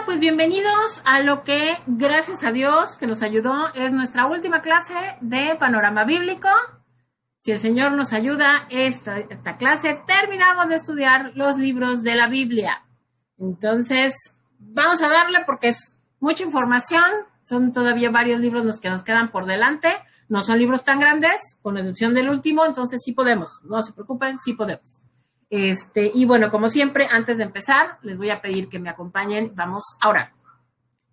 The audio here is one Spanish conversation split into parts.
Pues bienvenidos a lo que, gracias a Dios, que nos ayudó, es nuestra última clase de panorama bíblico. Si el Señor nos ayuda, esta clase terminamos de estudiar los libros de la Biblia. Entonces, vamos a darle porque es mucha información. Son todavía varios libros los que nos quedan por delante. No son libros tan grandes, con excepción del último, entonces sí podemos. No se preocupen, sí podemos. Y bueno, como siempre, antes de empezar, les voy a pedir que me acompañen. Vamos a orar.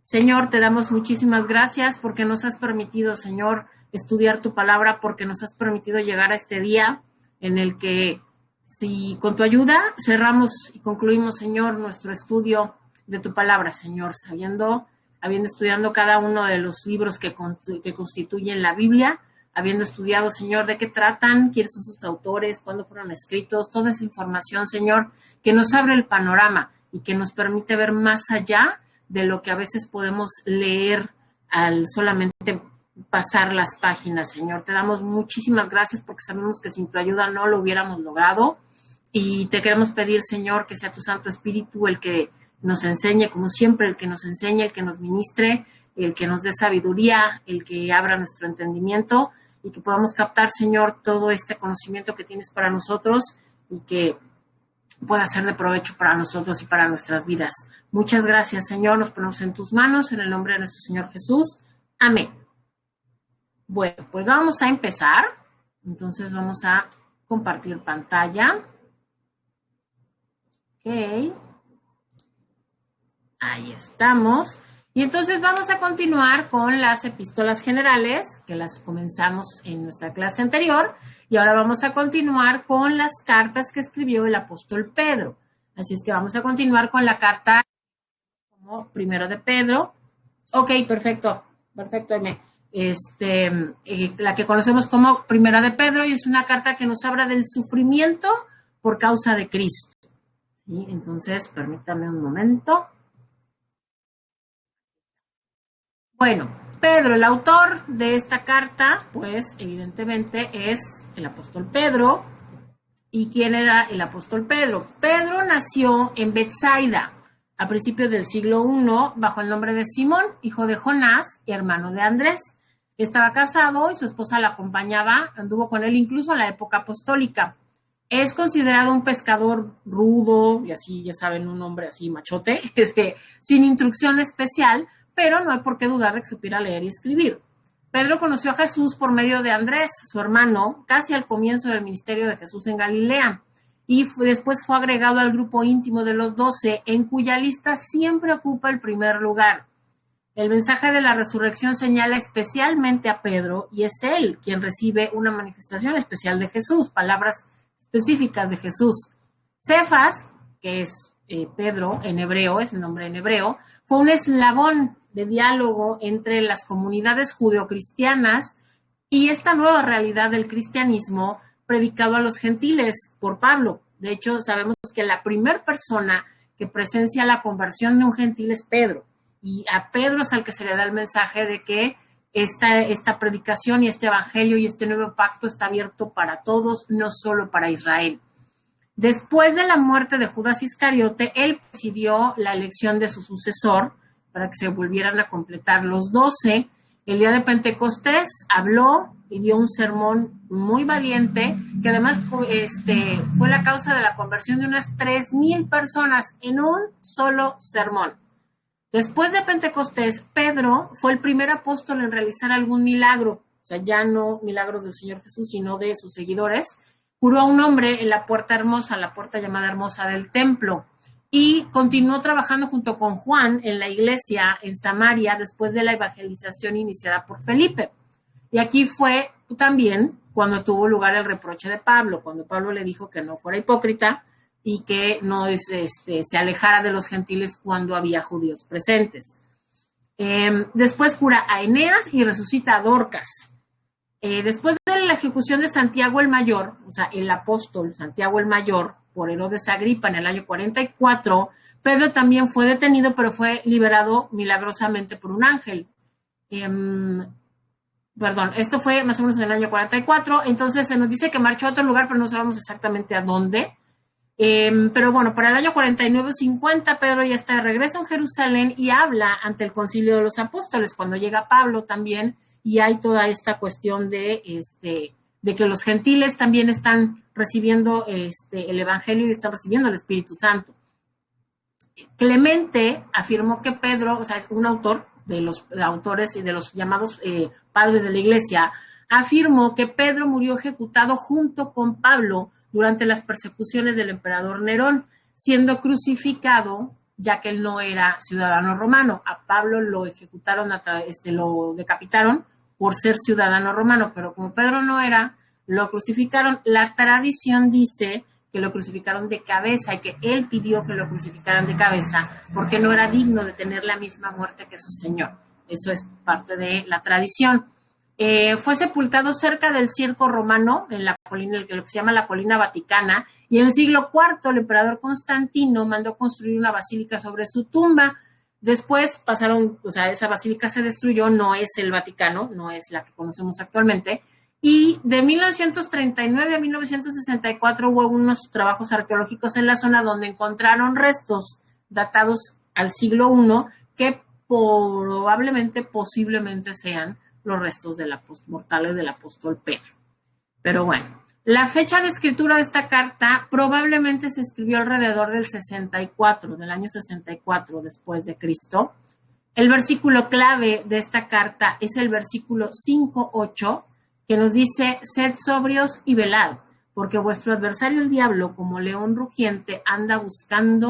Señor, te damos muchísimas gracias porque nos has permitido, Señor, estudiar tu palabra, porque nos has permitido llegar a este día en el que, si con tu ayuda, cerramos y concluimos, Señor, nuestro estudio de tu palabra, Señor, habiendo estudiado cada uno de los libros que constituyen la Biblia, habiendo estudiado, Señor, de qué tratan, quiénes son sus autores, cuándo fueron escritos, toda esa información, Señor, que nos abre el panorama y que nos permite ver más allá de lo que a veces podemos leer al solamente pasar las páginas, Señor. Te damos muchísimas gracias porque sabemos que sin tu ayuda no lo hubiéramos logrado y te queremos pedir, Señor, que sea tu Santo Espíritu el que nos enseñe, como siempre, el que nos enseñe, el que nos ministre, el que nos dé sabiduría, el que abra nuestro entendimiento y que podamos captar, Señor, todo este conocimiento que tienes para nosotros y que pueda ser de provecho para nosotros y para nuestras vidas. Muchas gracias, Señor. Nos ponemos en tus manos, en el nombre de nuestro Señor Jesús. Amén. Bueno, pues vamos a empezar. Entonces vamos a compartir pantalla. Ok. Ahí estamos. Y entonces vamos a continuar con las epístolas generales, que las comenzamos en nuestra clase anterior, y ahora vamos a continuar con las cartas que escribió el apóstol Pedro. Así es que vamos a continuar con la carta como primero de Pedro. Ok, perfecto, Aime. La que conocemos como primera de Pedro, y es una carta que nos habla del sufrimiento por causa de Cristo. ¿Sí? Entonces, permítanme un momento. Bueno, Pedro, el autor de esta carta, pues evidentemente es el apóstol Pedro. ¿Y quién era el apóstol Pedro? Pedro nació en Betsaida a principios del siglo I bajo el nombre de Simón, hijo de Jonás y hermano de Andrés. Estaba casado y su esposa lo acompañaba, anduvo con él incluso en la época apostólica. Es considerado un pescador rudo y así, ya saben, un hombre así machote, sin instrucción especial, pero no hay por qué dudar de que supiera leer y escribir. Pedro conoció a Jesús por medio de Andrés, su hermano, casi al comienzo del ministerio de Jesús en Galilea, y después fue agregado al grupo íntimo de los 12, en cuya lista siempre ocupa el primer lugar. El mensaje de la resurrección señala especialmente a Pedro, y es él quien recibe una manifestación especial de Jesús, palabras específicas de Jesús. Cefas, que es Pedro en hebreo, es el nombre en hebreo, fue un eslabón de diálogo entre las comunidades judeocristianas y esta nueva realidad del cristianismo predicado a los gentiles por Pablo. De hecho, sabemos que la primera persona que presencia la conversión de un gentil es Pedro, y a Pedro es al que se le da el mensaje de que esta predicación y este evangelio y este nuevo pacto está abierto para todos, no solo para Israel. Después de la muerte de Judas Iscariote, él presidió la elección de su sucesor para que se volvieran a completar los 12. El día de Pentecostés habló y dio un sermón muy valiente, que además fue la causa de la conversión de unas 3,000 personas en un solo sermón. Después de Pentecostés, Pedro fue el primer apóstol en realizar algún milagro, o sea, ya no milagros del Señor Jesús, sino de sus seguidores. Curó a un hombre en la puerta hermosa, la puerta llamada hermosa del templo, y continuó trabajando junto con Juan en la iglesia en Samaria después de la evangelización iniciada por Felipe. Y aquí fue también cuando tuvo lugar el reproche de Pablo, cuando Pablo le dijo que no fuera hipócrita y que no se alejara de los gentiles cuando había judíos presentes. Después cura a Eneas y resucita a Dorcas. Después de la ejecución de Santiago el Mayor, o sea, el apóstol Santiago el Mayor, por Herodes Agripa en el año 44, Pedro también fue detenido, pero fue liberado milagrosamente por un ángel. Esto fue más o menos en el año 44, entonces se nos dice que marchó a otro lugar, pero no sabemos exactamente a dónde. Pero bueno, para el año 49-50, Pedro ya está de regreso en Jerusalén y habla ante el Concilio de los Apóstoles, cuando llega Pablo también, y hay toda esta cuestión de que los gentiles también están recibiendo el Evangelio y están recibiendo el Espíritu Santo. Clemente afirmó que Pedro, o sea, un autor de los autores y de los llamados padres de la Iglesia, afirmó que Pedro murió ejecutado junto con Pablo durante las persecuciones del emperador Nerón, siendo crucificado, ya que él no era ciudadano romano. A Pablo lo ejecutaron, lo decapitaron por ser ciudadano romano, pero como Pedro no era, lo crucificaron. La tradición dice que lo crucificaron de cabeza y que él pidió que lo crucificaran de cabeza porque no era digno de tener la misma muerte que su Señor. Eso es parte de la tradición. Fue sepultado cerca del Circo Romano, en la colina, lo que se llama la Colina Vaticana, y en el siglo IV el emperador Constantino mandó construir una basílica sobre su tumba. Después pasaron, o sea, esa basílica se destruyó, no es el Vaticano, no es la que conocemos actualmente, y de 1939 a 1964 hubo unos trabajos arqueológicos en la zona donde encontraron restos datados al siglo I que probablemente, posiblemente sean los restos mortales del apóstol Pedro. Pero bueno, la fecha de escritura de esta carta probablemente se escribió alrededor del 64, del año 64 después de Cristo. El versículo clave de esta carta es el versículo 5:8, que nos dice: sed sobrios y velad, porque vuestro adversario el diablo, como león rugiente, anda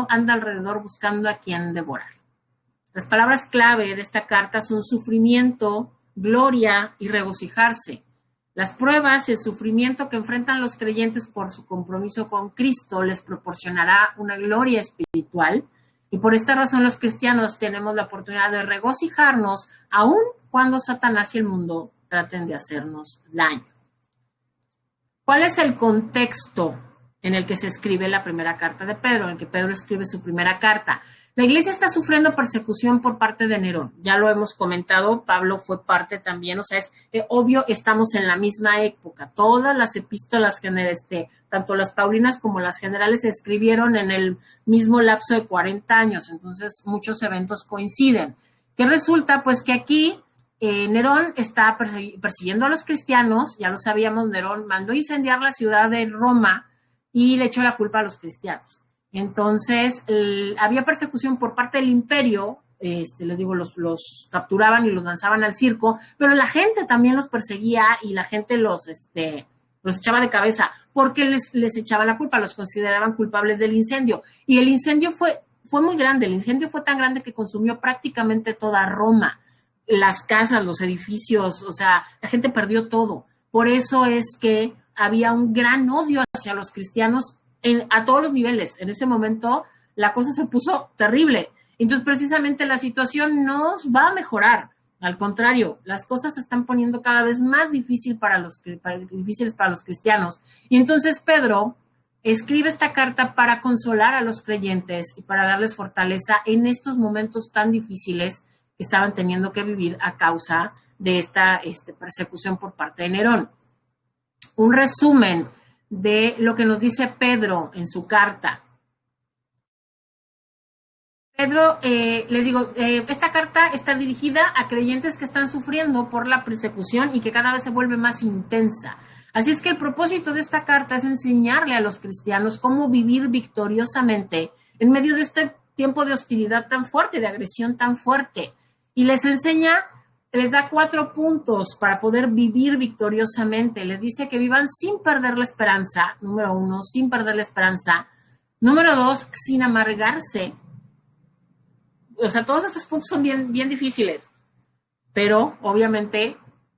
alrededor buscando a quien devorar. Las palabras clave de esta carta son sufrimiento, gloria y regocijarse. Las pruebas y el sufrimiento que enfrentan los creyentes por su compromiso con Cristo les proporcionará una gloria espiritual, y por esta razón los cristianos tenemos la oportunidad de regocijarnos aun cuando Satanás y el mundo traten de hacernos daño. ¿Cuál es el contexto en el que se escribe la primera carta de Pedro, en el que Pedro escribe su primera carta? La iglesia está sufriendo persecución por parte de Nerón. Ya lo hemos comentado, Pablo fue parte también, o sea, es obvio, estamos en la misma época. Todas las epístolas, tanto las paulinas como las generales, se escribieron en el mismo lapso de 40 años, entonces muchos eventos coinciden. ¿Qué resulta? Pues que aquí Nerón está persiguiendo a los cristianos, ya lo sabíamos. Nerón mandó incendiar la ciudad de Roma y le echó la culpa a los cristianos. Entonces, había persecución por parte del imperio, les digo, los capturaban y los lanzaban al circo, pero la gente también los perseguía y la gente los echaba de cabeza porque les echaba la culpa, los consideraban culpables del incendio. Y el incendio fue muy grande, el incendio fue tan grande que consumió prácticamente toda Roma, las casas, los edificios, o sea, la gente perdió todo. Por eso es que había un gran odio hacia los cristianos a todos los niveles. En ese momento la cosa se puso terrible. Entonces, precisamente la situación no va a mejorar. Al contrario, las cosas se están poniendo cada vez más difíciles para los cristianos. Y entonces Pedro escribe esta carta para consolar a los creyentes y para darles fortaleza en estos momentos tan difíciles que estaban teniendo que vivir a causa de esta persecución por parte de Nerón. Un resumen de lo que nos dice Pedro en su carta. Pedro, esta carta está dirigida a creyentes que están sufriendo por la persecución y que cada vez se vuelve más intensa. Así es que el propósito de esta carta es enseñarle a los cristianos cómo vivir victoriosamente en medio de este tiempo de hostilidad tan fuerte, de agresión tan fuerte. Y les da 4 puntos para poder vivir victoriosamente. Les dice que vivan sin perder la esperanza. Número 1, sin perder la esperanza. Número 2, sin amargarse. O sea, todos estos puntos son bien, bien difíciles, pero obviamente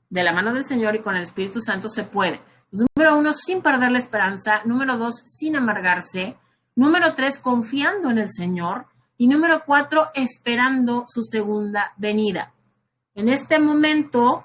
de la mano del Señor y con el Espíritu Santo se puede. Entonces, número 1, sin perder la esperanza. Número 2, sin amargarse. Número 3, confiando en el Señor. Y número 4, esperando su segunda venida. En este momento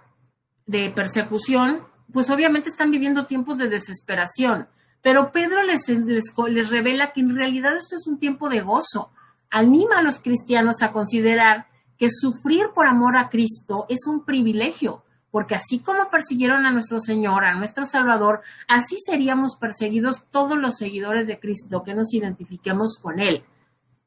de persecución, pues obviamente están viviendo tiempos de desesperación, pero Pedro les revela que en realidad esto es un tiempo de gozo. Anima a los cristianos a considerar que sufrir por amor a Cristo es un privilegio, porque así como persiguieron a nuestro Señor, a nuestro Salvador, así seríamos perseguidos todos los seguidores de Cristo que nos identifiquemos con Él.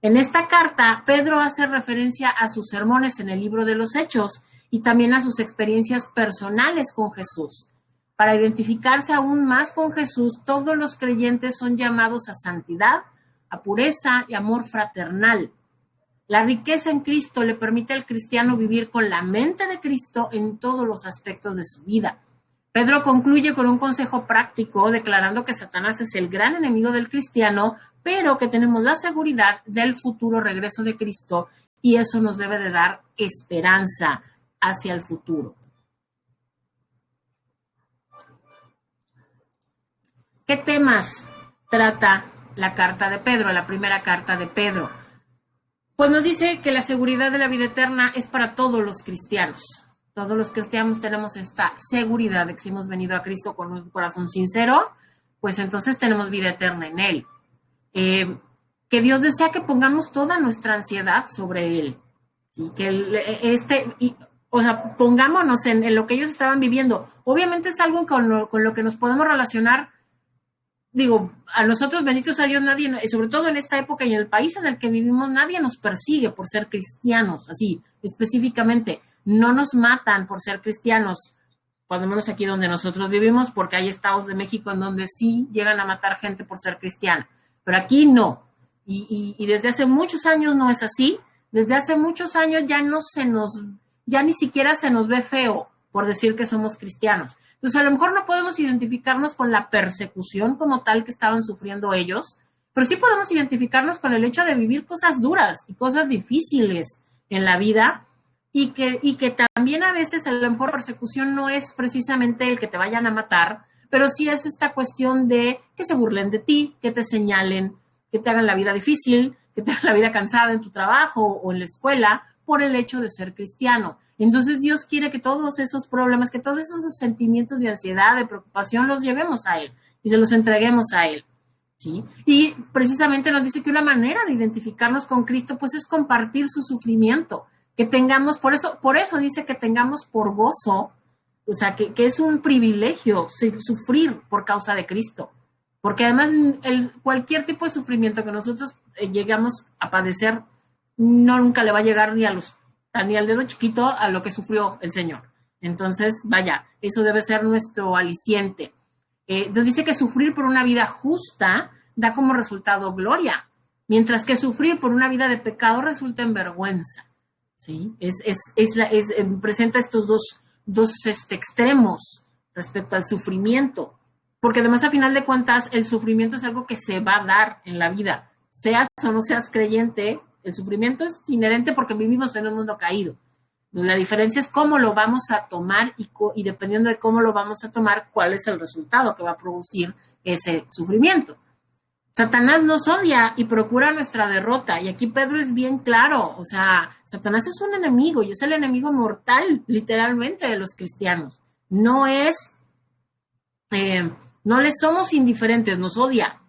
En esta carta, Pedro hace referencia a sus sermones en el libro de los Hechos y también a sus experiencias personales con Jesús. Para identificarse aún más con Jesús, todos los creyentes son llamados a santidad, a pureza y amor fraternal. La riqueza en Cristo le permite al cristiano vivir con la mente de Cristo en todos los aspectos de su vida. Pedro concluye con un consejo práctico declarando que Satanás es el gran enemigo del cristiano, pero que tenemos la seguridad del futuro regreso de Cristo y eso nos debe de dar esperanza hacia el futuro. ¿Qué temas trata la carta de Pedro, la primera carta de Pedro? Pues nos dice que la seguridad de la vida eterna es para todos los cristianos. Todos los cristianos tenemos esta seguridad de que si hemos venido a Cristo con un corazón sincero, pues entonces tenemos vida eterna en Él. Que Dios desea que pongamos toda nuestra ansiedad sobre Él. ¿Sí? Pongámonos en lo que ellos estaban viviendo. Obviamente es algo con lo que nos podemos relacionar. Digo, a nosotros, benditos a Dios, nadie, sobre todo en esta época y en el país en el que vivimos, nadie nos persigue por ser cristianos, así específicamente. No nos matan por ser cristianos, cuando menos aquí donde nosotros vivimos, porque hay estados de México en donde sí llegan a matar gente por ser cristiana, pero aquí no. Y desde hace muchos años no es así. Desde hace muchos años ya ni siquiera se nos ve feo por decir que somos cristianos. Entonces, a lo mejor no podemos identificarnos con la persecución como tal que estaban sufriendo ellos, pero sí podemos identificarnos con el hecho de vivir cosas duras y cosas difíciles en la vida y que también a veces a lo mejor persecución no es precisamente el que te vayan a matar, pero sí es esta cuestión de que se burlen de ti, que te señalen, que te hagan la vida difícil, que te hagan la vida cansada en tu trabajo o en la escuela por el hecho de ser cristiano. Entonces Dios quiere que todos esos problemas, que todos esos sentimientos de ansiedad, de preocupación, los llevemos a Él y se los entreguemos a Él. ¿Sí? Y precisamente nos dice que una manera de identificarnos con Cristo pues es compartir su sufrimiento, que tengamos, por eso dice que tengamos por gozo, o sea, que es un privilegio sufrir por causa de Cristo, porque además cualquier tipo de sufrimiento que nosotros llegamos a padecer, nunca le va a llegar ni al dedo chiquito a lo que sufrió el Señor. Entonces, vaya, eso debe ser nuestro aliciente. Nos dice que sufrir por una vida justa da como resultado gloria, mientras que sufrir por una vida de pecado resulta en vergüenza. ¿Sí? Presenta estos dos extremos respecto al sufrimiento, porque además a final de cuentas el sufrimiento es algo que se va a dar en la vida, seas o no seas creyente, el sufrimiento es inherente porque vivimos en un mundo caído. La diferencia es cómo lo vamos a tomar y dependiendo de cómo lo vamos a tomar, cuál es el resultado que va a producir ese sufrimiento. Satanás nos odia y procura nuestra derrota. Y aquí Pedro es bien claro. O sea, Satanás es un enemigo y es el enemigo mortal, literalmente, de los cristianos. No le somos indiferentes, nos odia.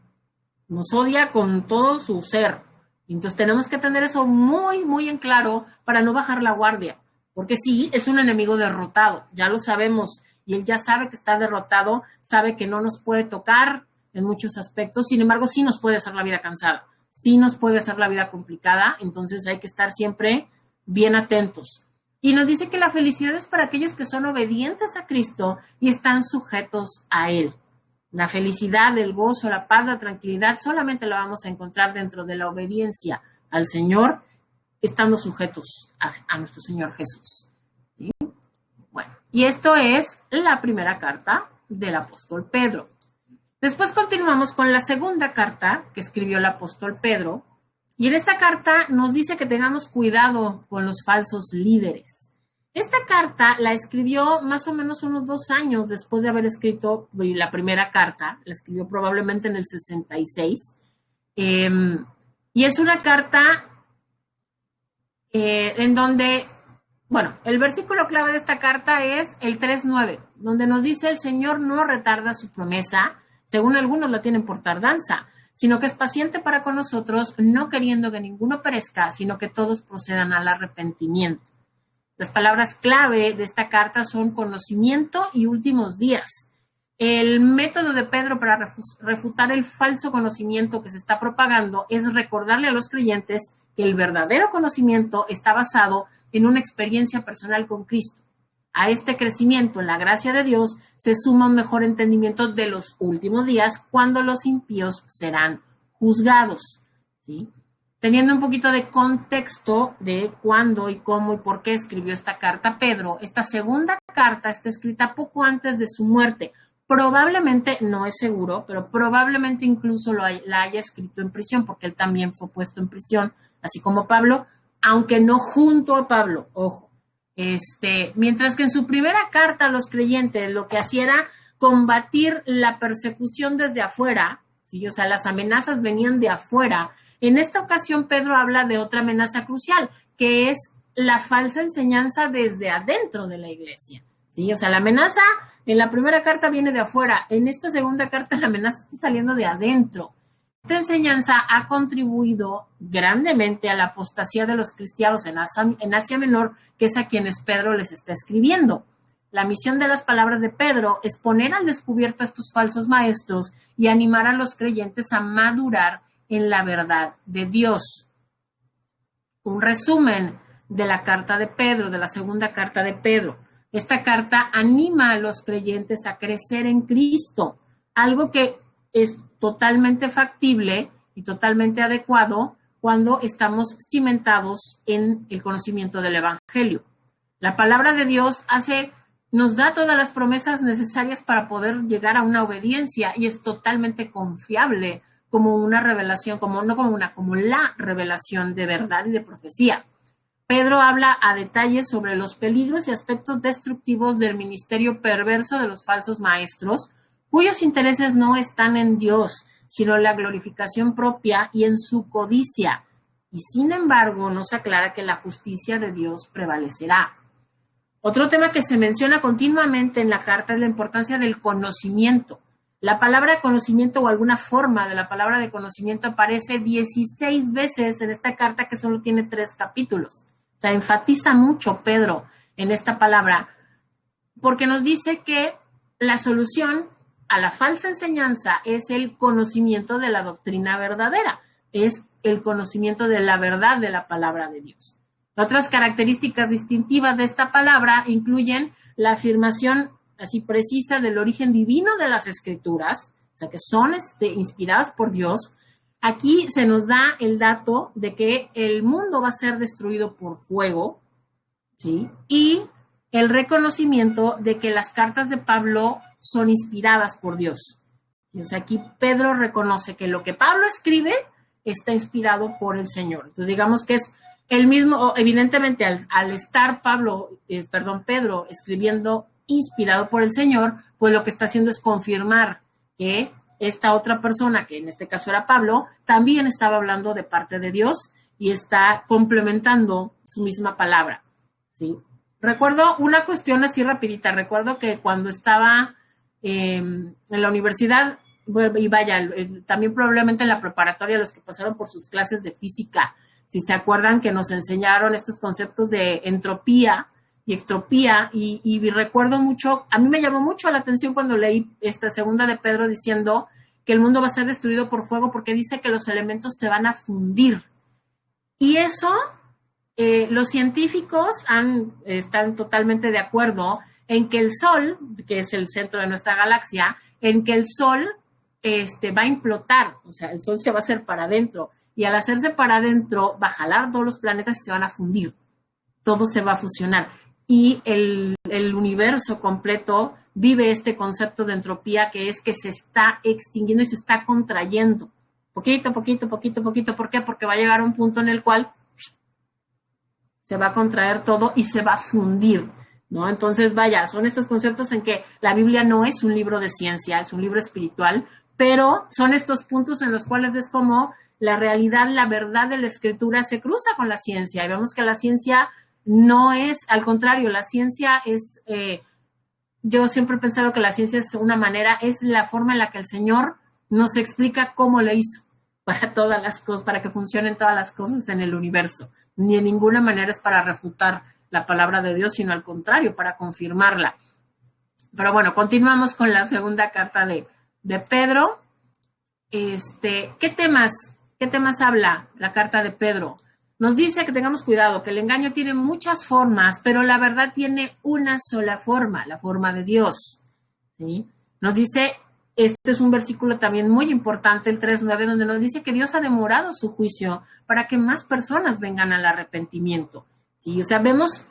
Nos odia con todo su ser. Entonces tenemos que tener eso muy, muy en claro para no bajar la guardia. Porque sí, es un enemigo derrotado, ya lo sabemos. Y él ya sabe que está derrotado, sabe que no nos puede tocar en muchos aspectos, sin embargo, sí nos puede hacer la vida cansada, sí nos puede hacer la vida complicada, entonces hay que estar siempre bien atentos. Y nos dice que la felicidad es para aquellos que son obedientes a Cristo y están sujetos a Él. La felicidad, el gozo, la paz, la tranquilidad solamente la vamos a encontrar dentro de la obediencia al Señor, estando sujetos a nuestro Señor Jesús. ¿Sí? Bueno, y esto es la primera carta del apóstol Pedro. Después continuamos con la segunda carta que escribió el apóstol Pedro, y en esta carta nos dice que tengamos cuidado con los falsos líderes. Esta carta la escribió más o menos unos 2 años después de haber escrito la primera carta, la escribió probablemente en el 66, y es una carta en donde, bueno, el versículo clave de esta carta es el 3:9, donde nos dice: el Señor no retarda su promesa, según algunos la tienen por tardanza, sino que es paciente para con nosotros, no queriendo que ninguno perezca, sino que todos procedan al arrepentimiento. Las palabras clave de esta carta son conocimiento y últimos días. El método de Pedro para refutar el falso conocimiento que se está propagando es recordarle a los creyentes que el verdadero conocimiento está basado en una experiencia personal con Cristo. A este crecimiento en la gracia de Dios se suma un mejor entendimiento de los últimos días, cuando los impíos serán juzgados, ¿sí? Teniendo un poquito de contexto de cuándo y cómo y por qué escribió esta carta Pedro, esta segunda carta está escrita poco antes de su muerte. Probablemente, no es seguro, pero probablemente incluso la haya escrito en prisión, porque él también fue puesto en prisión, así como Pablo, aunque no junto a Pablo, ojo. Mientras que en su primera carta a los creyentes lo que hacía era combatir la persecución desde afuera, ¿sí? O sea, las amenazas venían de afuera. En esta ocasión Pedro habla de otra amenaza crucial, que es la falsa enseñanza desde adentro de la iglesia, ¿sí? O sea, la amenaza en la primera carta viene de afuera, en esta segunda carta la amenaza está saliendo de adentro. Esta enseñanza ha contribuido grandemente a la apostasía de los cristianos en Asia Menor, que es a quienes Pedro les está escribiendo. La misión de las palabras de Pedro es poner al descubierto a estos falsos maestros y animar a los creyentes a madurar en la verdad de Dios. Un resumen de la carta de Pedro, de la segunda carta de Pedro. Esta carta anima a los creyentes a crecer en Cristo, algo que es totalmente factible y totalmente adecuado cuando estamos cimentados en el conocimiento del Evangelio. La palabra de Dios nos da todas las promesas necesarias para poder llegar a una obediencia y es totalmente confiable como una revelación, como la revelación de verdad y de profecía. Pedro habla a detalle sobre los peligros y aspectos destructivos del ministerio perverso de los falsos maestros, cuyos intereses no están en Dios, sino en la glorificación propia y en su codicia. Y sin embargo, nos aclara que la justicia de Dios prevalecerá. Otro tema que se menciona continuamente en la carta es la importancia del conocimiento. La palabra conocimiento o alguna forma de la palabra de conocimiento aparece 16 veces en esta carta que solo tiene 3 capítulos. O sea, enfatiza mucho Pedro en esta palabra porque nos dice que la solución a la falsa enseñanza es el conocimiento de la doctrina verdadera, es el conocimiento de la verdad de la palabra de Dios. Otras características distintivas de esta palabra incluyen la afirmación así precisa del origen divino de las escrituras, o sea que son inspiradas por Dios. Aquí se nos da el dato de que el mundo va a ser destruido por fuego, ¿sí? Y el reconocimiento de que las cartas de Pablo son inspiradas por Dios. ¿Sí? O sea, aquí Pedro reconoce que lo que Pablo escribe está inspirado por el Señor. Entonces, digamos que es el mismo, evidentemente, al estar Pedro escribiendo inspirado por el Señor, pues lo que está haciendo es confirmar que esta otra persona, que en este caso era Pablo, también estaba hablando de parte de Dios y está complementando su misma palabra, ¿sí? Recuerdo una cuestión así rapidita. Recuerdo que cuando estaba en la universidad, y vaya, también probablemente en la preparatoria, los que pasaron por sus clases de física, si se acuerdan que nos enseñaron estos conceptos de entropía y extropía, y recuerdo mucho, a mí me llamó mucho la atención cuando leí esta segunda de Pedro diciendo que el mundo va a ser destruido por fuego porque dice que los elementos se van a fundir. Y eso, los científicos están totalmente de acuerdo en que el Sol, que es el centro de nuestra galaxia, en que el Sol va a implotar, o sea, el Sol se va a hacer para adentro, y al hacerse para adentro va a jalar todos los planetas y se van a fundir, todo se va a fusionar, y el universo completo vive este concepto de entropía, que es que se está extinguiendo y se está contrayendo, poquito, poquito, poquito, poquito. ¿Por qué? Porque va a llegar a un punto en el cual se va a contraer todo y se va a fundir, ¿no? Entonces, vaya, son estos conceptos en que la Biblia no es un libro de ciencia, es un libro espiritual, pero son estos puntos en los cuales es como la realidad, la verdad de la Escritura se cruza con la ciencia, y vemos que la ciencia no es, al contrario, la ciencia es, yo siempre he pensado que la ciencia es una manera, es la forma en la que el Señor nos explica cómo le hizo para todas las cosas, para que funcionen todas las cosas en el universo. Ni de ninguna manera es para refutar la palabra de Dios, sino al contrario, para confirmarla. Pero bueno, continuamos con la segunda carta de Pedro. ¿Qué temas habla la carta de Pedro? Nos dice que tengamos cuidado, que el engaño tiene muchas formas, pero la verdad tiene una sola forma, la forma de Dios. ¿Sí? Nos dice, este es un versículo también muy importante, el 3:9, donde nos dice que Dios ha demorado su juicio para que más personas vengan al arrepentimiento. ¿Sí? O sea, vemos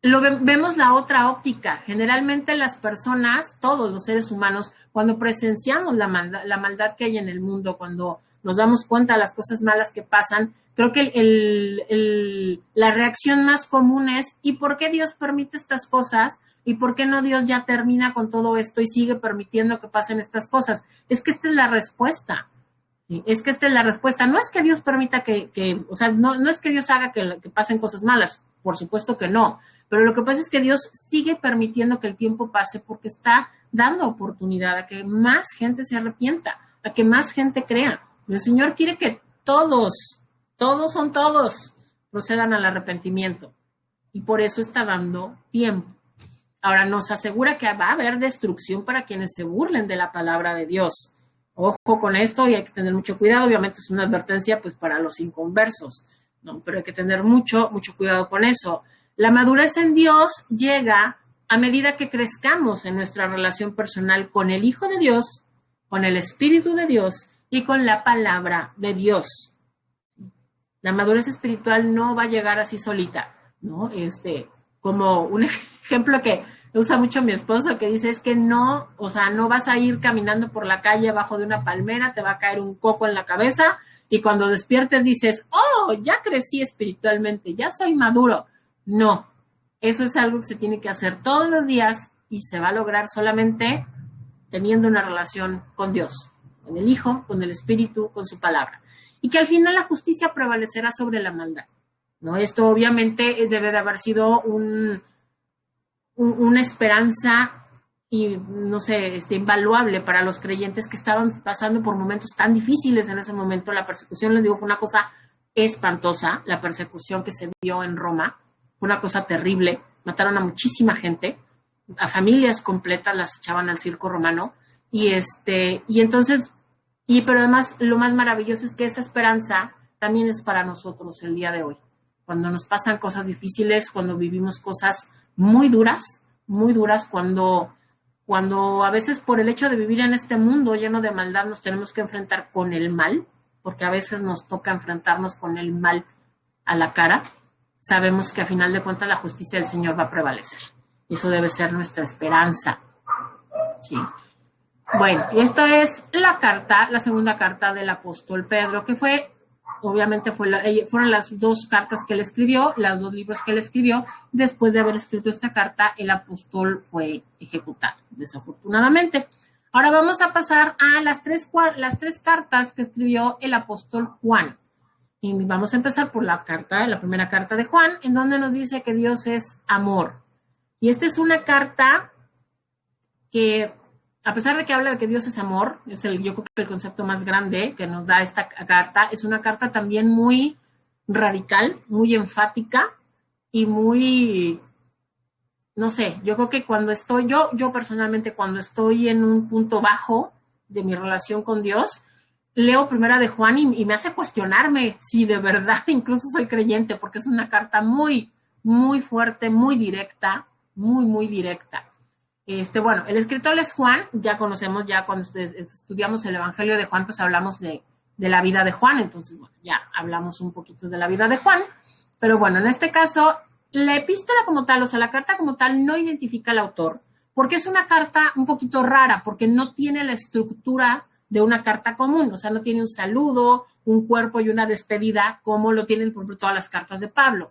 la otra óptica. Generalmente las personas, todos los seres humanos, cuando presenciamos la maldad que hay en el mundo, cuando nos damos cuenta de las cosas malas que pasan, creo que la reacción más común es, ¿y por qué Dios permite estas cosas? ¿Y por qué no Dios ya termina con todo esto y sigue permitiendo que pasen estas cosas? Es que esta es la respuesta. ¿Sí? Es que esta es la respuesta. No es que Dios permita o sea, no es que Dios haga que pasen cosas malas. Por supuesto que no. Pero lo que pasa es que Dios sigue permitiendo que el tiempo pase porque está dando oportunidad a que más gente se arrepienta, a que más gente crea. El Señor quiere que todos procedan al arrepentimiento. Y por eso está dando tiempo. Ahora nos asegura que va a haber destrucción para quienes se burlen de la palabra de Dios. Ojo con esto y hay que tener mucho cuidado. Obviamente es una advertencia pues para los inconversos, ¿no? Pero hay que tener mucho cuidado con eso. La madurez en Dios llega a medida que crezcamos en nuestra relación personal con el Hijo de Dios, con el Espíritu de Dios y con la palabra de Dios. La madurez espiritual no va a llegar así solita, ¿no? Como un ejemplo que usa mucho mi esposo, que dice es que no, o sea, no vas a ir caminando por la calle abajo de una palmera, te va a caer un coco en la cabeza y cuando despiertes dices, oh, ya crecí espiritualmente, ya soy maduro. No, eso es algo que se tiene que hacer todos los días y se va a lograr solamente teniendo una relación con Dios, con el Hijo, con el Espíritu, con su palabra. Y que al final la justicia prevalecerá sobre la maldad, ¿no? Esto obviamente debe de haber sido una esperanza y no sé, invaluable para los creyentes que estaban pasando por momentos tan difíciles en ese momento. La persecución, les digo, fue una cosa espantosa, la persecución que se dio en Roma. Una cosa terrible, mataron a muchísima gente, a familias completas las echaban al circo romano, pero además lo más maravilloso es que esa esperanza también es para nosotros el día de hoy. Cuando nos pasan cosas difíciles, cuando vivimos cosas muy duras, cuando a veces por el hecho de vivir en este mundo lleno de maldad nos tenemos que enfrentar con el mal, porque a veces nos toca enfrentarnos con el mal a la cara. Sabemos que a final de cuentas la justicia del Señor va a prevalecer. Eso debe ser nuestra esperanza. ¿Sí? Bueno, y esta es la segunda carta del apóstol Pedro, que fueron las dos cartas que él escribió, los dos libros que él escribió. Después de haber escrito esta carta, el apóstol fue ejecutado, desafortunadamente. Ahora vamos a pasar a las tres cartas que escribió el apóstol Juan. Y vamos a empezar por la primera carta de Juan, en donde nos dice que Dios es amor. Y esta es una carta que, a pesar de que habla de que Dios es amor, yo creo que el concepto más grande que nos da esta carta, es una carta también muy radical, muy enfática y muy, no sé, yo creo que yo personalmente cuando estoy en un punto bajo de mi relación con Dios, leo primera de Juan y me hace cuestionarme si de verdad incluso soy creyente, porque es una carta muy, muy fuerte, muy directa, muy directa. Bueno, el escritor es Juan, ya conocemos, ya cuando estudiamos el Evangelio de Juan, pues hablamos de la vida de Juan, entonces, bueno, ya hablamos un poquito de la vida de Juan, pero bueno, en este caso, la epístola como tal, o sea, la carta como tal no identifica al autor, porque es una carta un poquito rara, porque no tiene la estructura de una carta común, o sea, no tiene un saludo, un cuerpo y una despedida, como lo tienen, por ejemplo, todas las cartas de Pablo.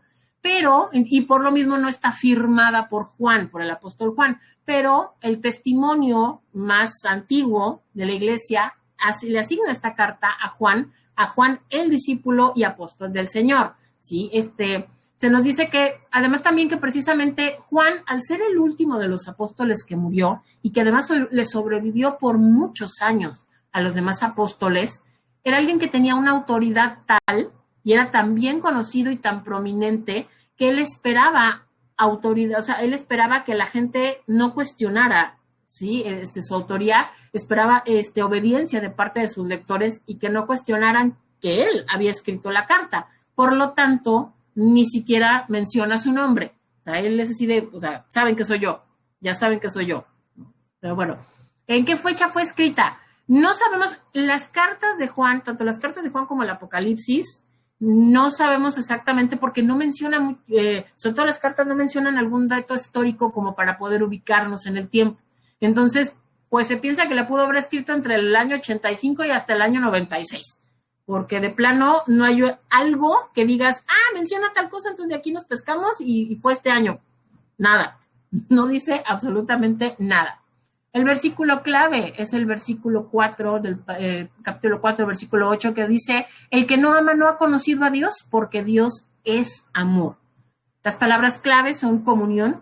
Y por lo mismo no está firmada por Juan, por el apóstol Juan, pero el testimonio más antiguo de la iglesia le asigna esta carta a Juan el discípulo y apóstol del Señor, ¿sí? Se nos dice que, además también que precisamente Juan, al ser el último de los apóstoles que murió y que además le sobrevivió por muchos años a los demás apóstoles, era alguien que tenía una autoridad tal y era tan bien conocido y tan prominente que él esperaba autoridad, o sea, él esperaba que la gente no cuestionara, ¿sí? Su autoría, esperaba obediencia de parte de sus lectores y que no cuestionaran que él había escrito la carta. Por lo tanto, ni siquiera menciona su nombre. O sea, él es así de, o sea, saben que soy yo, ya saben que soy yo. Pero bueno, ¿en qué fecha fue escrita? No sabemos, las cartas de Juan, tanto las cartas de Juan como el Apocalipsis, no sabemos exactamente porque no mencionan, sobre todo las cartas no mencionan algún dato histórico como para poder ubicarnos en el tiempo. Entonces, pues se piensa que la pudo haber escrito entre el año 85 y hasta el año 96, porque de plano no hay algo que digas, menciona tal cosa, entonces de aquí nos pescamos y fue este año. Nada, no dice absolutamente nada. El versículo clave es el versículo 4 del capítulo 4, versículo 8, que dice, el que no ama no ha conocido a Dios porque Dios es amor. Las palabras clave son comunión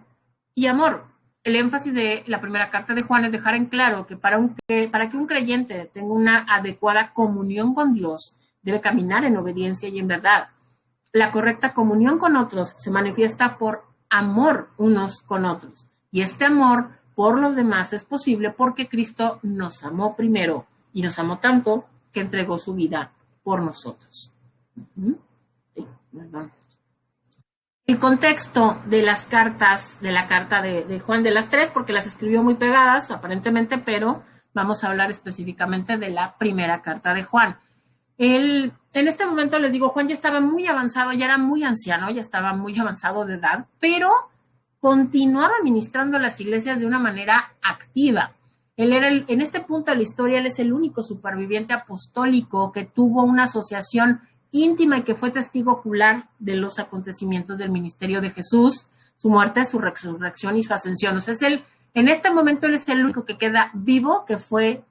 y amor. El énfasis de la primera carta de Juan es dejar en claro que para que un creyente tenga una adecuada comunión con Dios, debe caminar en obediencia y en verdad. La correcta comunión con otros se manifiesta por amor unos con otros. Y este amor por los demás es posible porque Cristo nos amó primero y nos amó tanto que entregó su vida por nosotros. Sí, perdón. El contexto de las cartas, de la carta de Juan, de las tres, porque las escribió muy pegadas, aparentemente, pero vamos a hablar específicamente de la primera carta de Juan. En este momento les digo, Juan ya estaba muy avanzado, ya era muy anciano, ya estaba muy avanzado de edad, pero continuaba ministrando a las iglesias de una manera activa. Él era en este punto de la historia, él es el único superviviente apostólico que tuvo una asociación íntima y que fue testigo ocular de los acontecimientos del ministerio de Jesús, su muerte, su resurrección y su ascensión. O sea, en este momento él es el único que queda vivo que fue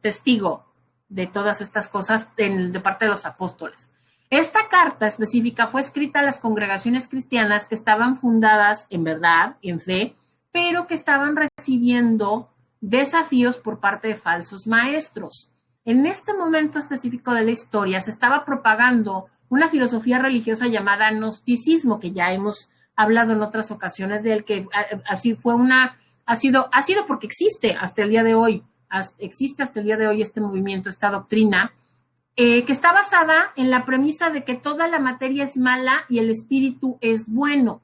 testigo de todas estas cosas de parte de los apóstoles. Esta carta específica fue escrita a las congregaciones cristianas que estaban fundadas en verdad, en fe, pero que estaban recibiendo desafíos por parte de falsos maestros. En este momento específico de la historia se estaba propagando una filosofía religiosa llamada gnosticismo, que ya hemos hablado en otras ocasiones de él, que así fue ha sido porque existe hasta el día de hoy, este movimiento, esta doctrina, que está basada en la premisa de que toda la materia es mala y el espíritu es bueno.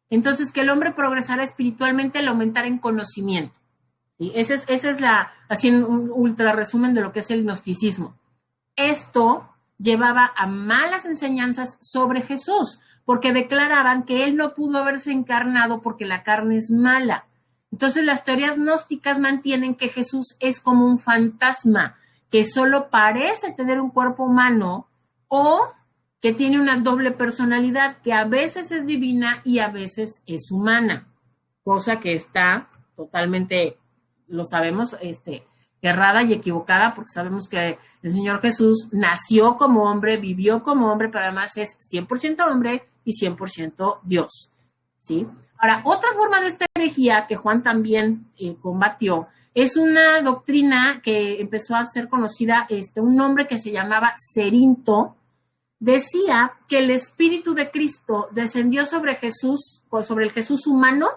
Entonces, que el hombre progresará espiritualmente al aumentar en conocimiento. ¿Sí? Esa es así en un ultra resumen de lo que es el gnosticismo. Esto llevaba a malas enseñanzas sobre Jesús, porque declaraban que él no pudo haberse encarnado porque la carne es mala. Entonces, las teorías gnósticas mantienen que Jesús es como un fantasma, que solo parece tener un cuerpo humano o que tiene una doble personalidad, que a veces es divina y a veces es humana, cosa que está totalmente, lo sabemos, errada y equivocada, porque sabemos que el Señor Jesús nació como hombre, vivió como hombre, pero además es 100% hombre y 100% Dios, ¿sí? Ahora, otra forma de esta herejía que Juan también combatió es una doctrina que empezó a ser conocida, un hombre que se llamaba Cerinto, decía que el Espíritu de Cristo descendió sobre Jesús, sobre el Jesús humano,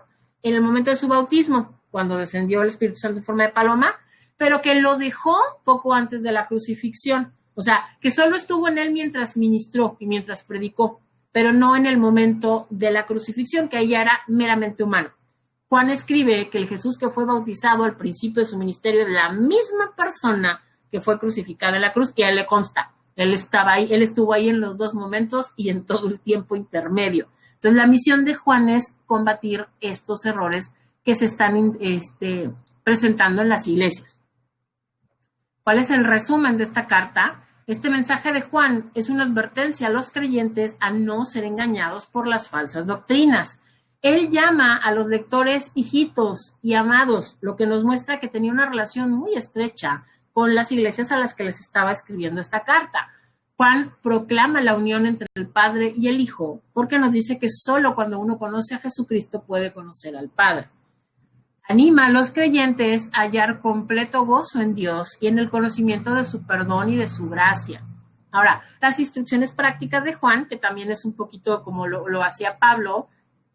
en el momento de su bautismo, cuando descendió el Espíritu Santo en forma de paloma, pero que lo dejó poco antes de la crucifixión. O sea, que solo estuvo en él mientras ministró y mientras predicó, pero no en el momento de la crucifixión, que ahí ya era meramente humano. Juan escribe que el Jesús que fue bautizado al principio de su ministerio es la misma persona que fue crucificada en la cruz, y a él le consta. Él estaba ahí, él estuvo ahí en los dos momentos y en todo el tiempo intermedio. Entonces, la misión de Juan es combatir estos errores que se están presentando en las iglesias. ¿Cuál es el resumen de esta carta? Este mensaje de Juan es una advertencia a los creyentes a no ser engañados por las falsas doctrinas. Él llama a los lectores hijitos y amados, lo que nos muestra que tenía una relación muy estrecha con las iglesias a las que les estaba escribiendo esta carta. Juan proclama la unión entre el Padre y el Hijo, porque nos dice que solo cuando uno conoce a Jesucristo puede conocer al Padre. Anima a los creyentes a hallar completo gozo en Dios y en el conocimiento de su perdón y de su gracia. Ahora, las instrucciones prácticas de Juan, que también es un poquito como lo hacía Pablo,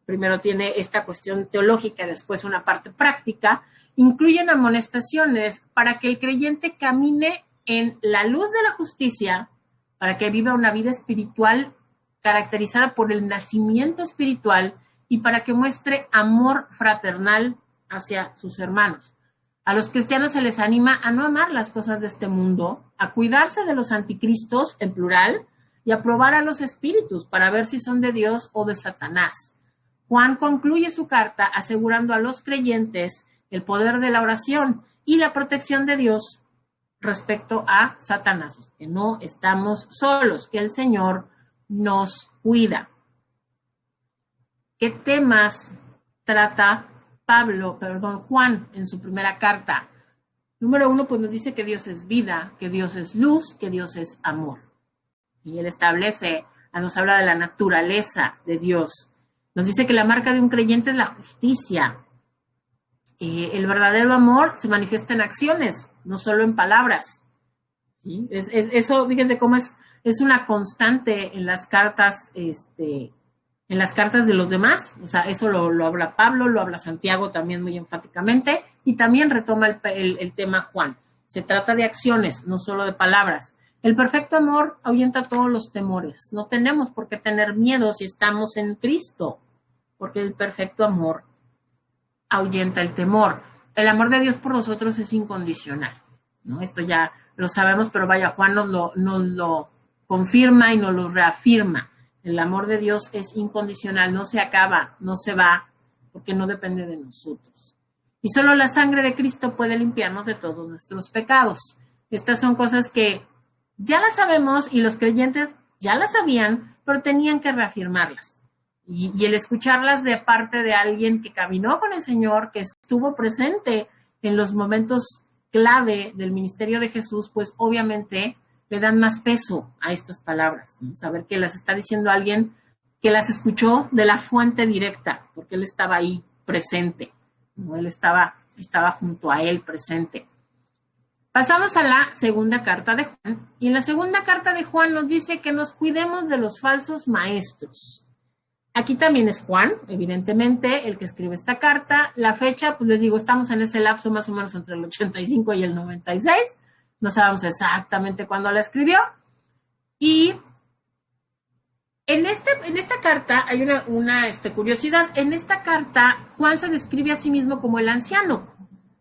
primero tiene esta cuestión teológica y después una parte práctica, incluyen amonestaciones para que el creyente camine en la luz de la justicia, para que viva una vida espiritual caracterizada por el nacimiento espiritual y para que muestre amor fraternal hacia sus hermanos. A los cristianos se les anima a no amar las cosas de este mundo, a cuidarse de los anticristos, en plural, y a probar a los espíritus para ver si son de Dios o de Satanás. Juan concluye su carta asegurando a los creyentes el poder de la oración y la protección de Dios respecto a Satanás, que no estamos solos, que el Señor nos cuida. ¿Qué temas trata Juan en su primera carta? Número 1, pues nos dice que Dios es vida, que Dios es luz, que Dios es amor. Y él nos habla de la naturaleza de Dios. Nos dice que la marca de un creyente es la justicia. El verdadero amor se manifiesta en acciones, no solo en palabras. ¿Sí? Eso, fíjense cómo es una constante en las cartas, en las cartas de los demás. O sea, eso lo habla Pablo, lo habla Santiago también muy enfáticamente, y también retoma el tema Juan. Se trata de acciones, no solo de palabras. El perfecto amor ahuyenta todos los temores. No tenemos por qué tener miedo si estamos en Cristo, porque el perfecto amor ahuyenta el temor. El amor de Dios por nosotros es incondicional, ¿no? Esto ya lo sabemos, pero vaya, Juan nos lo confirma y nos lo reafirma. El amor de Dios es incondicional, no se acaba, no se va, porque no depende de nosotros. Y solo la sangre de Cristo puede limpiarnos de todos nuestros pecados. Estas son cosas que ya las sabemos y los creyentes ya las sabían, pero tenían que reafirmarlas. Y el escucharlas de parte de alguien que caminó con el Señor, que estuvo presente en los momentos clave del ministerio de Jesús, pues obviamente le dan más peso a estas palabras, ¿no? Saber que las está diciendo alguien que las escuchó de la fuente directa, porque él estaba ahí presente, ¿no? Él estaba junto a él presente. Pasamos a la segunda carta de Juan, y en la segunda carta de Juan nos dice que nos cuidemos de los falsos maestros. Aquí también es Juan, evidentemente, el que escribe esta carta. La fecha, pues les digo, estamos en ese lapso más o menos entre el 85 y el 96. No sabemos exactamente cuándo la escribió. Y en esta carta hay una curiosidad. En esta carta, Juan se describe a sí mismo como el anciano,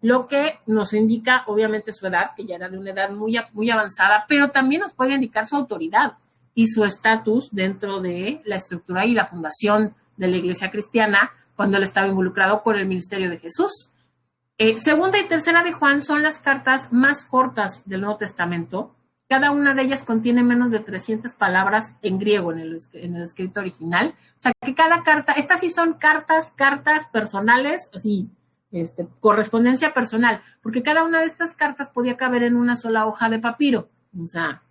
lo que nos indica, obviamente, su edad, que ya era de una edad muy, muy avanzada, pero también nos puede indicar su autoridad y su estatus dentro de la estructura y la fundación de la Iglesia cristiana cuando él estaba involucrado con el ministerio de Jesús. Segunda y tercera de Juan son las cartas más cortas del Nuevo Testamento. Cada una de ellas contiene menos de 300 palabras en griego en el escrito original. O sea, que cada carta, estas sí son cartas personales, así, correspondencia personal, porque cada una de estas cartas podía caber en una sola hoja de papiro. O sea,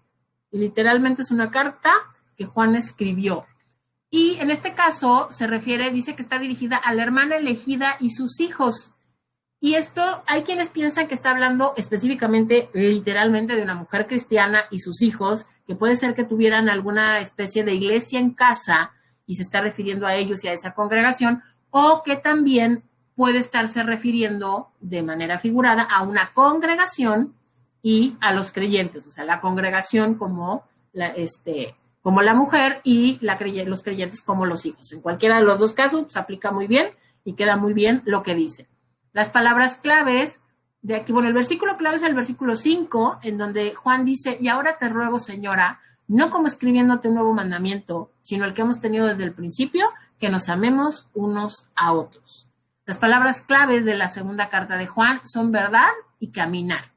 literalmente es una carta que Juan escribió. Y en este caso dice que está dirigida a la hermana elegida y sus hijos. Y esto, hay quienes piensan que está hablando específicamente, literalmente, de una mujer cristiana y sus hijos, que puede ser que tuvieran alguna especie de iglesia en casa y se está refiriendo a ellos y a esa congregación, o que también puede estarse refiriendo de manera figurada a una congregación y a los creyentes, o sea, la congregación como la mujer y los creyentes como los hijos. En cualquiera de los dos casos se aplica muy bien y queda muy bien lo que dice. Las palabras claves de aquí, el versículo clave es el versículo 5, en donde Juan dice, y ahora te ruego, señora, no como escribiéndote un nuevo mandamiento, sino el que hemos tenido desde el principio, que nos amemos unos a otros. Las palabras claves de la segunda carta de Juan son verdad y caminar.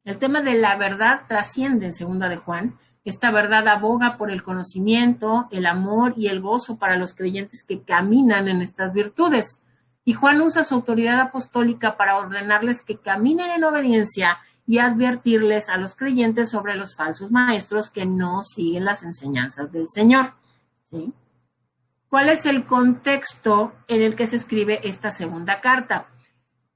El tema de la verdad trasciende en segunda de Juan. Esta verdad aboga por el conocimiento, el amor y el gozo para los creyentes que caminan en estas virtudes. Y Juan usa su autoridad apostólica para ordenarles que caminen en obediencia y advertirles a los creyentes sobre los falsos maestros que no siguen las enseñanzas del Señor. ¿Sí? ¿Cuál es el contexto en el que se escribe esta segunda carta?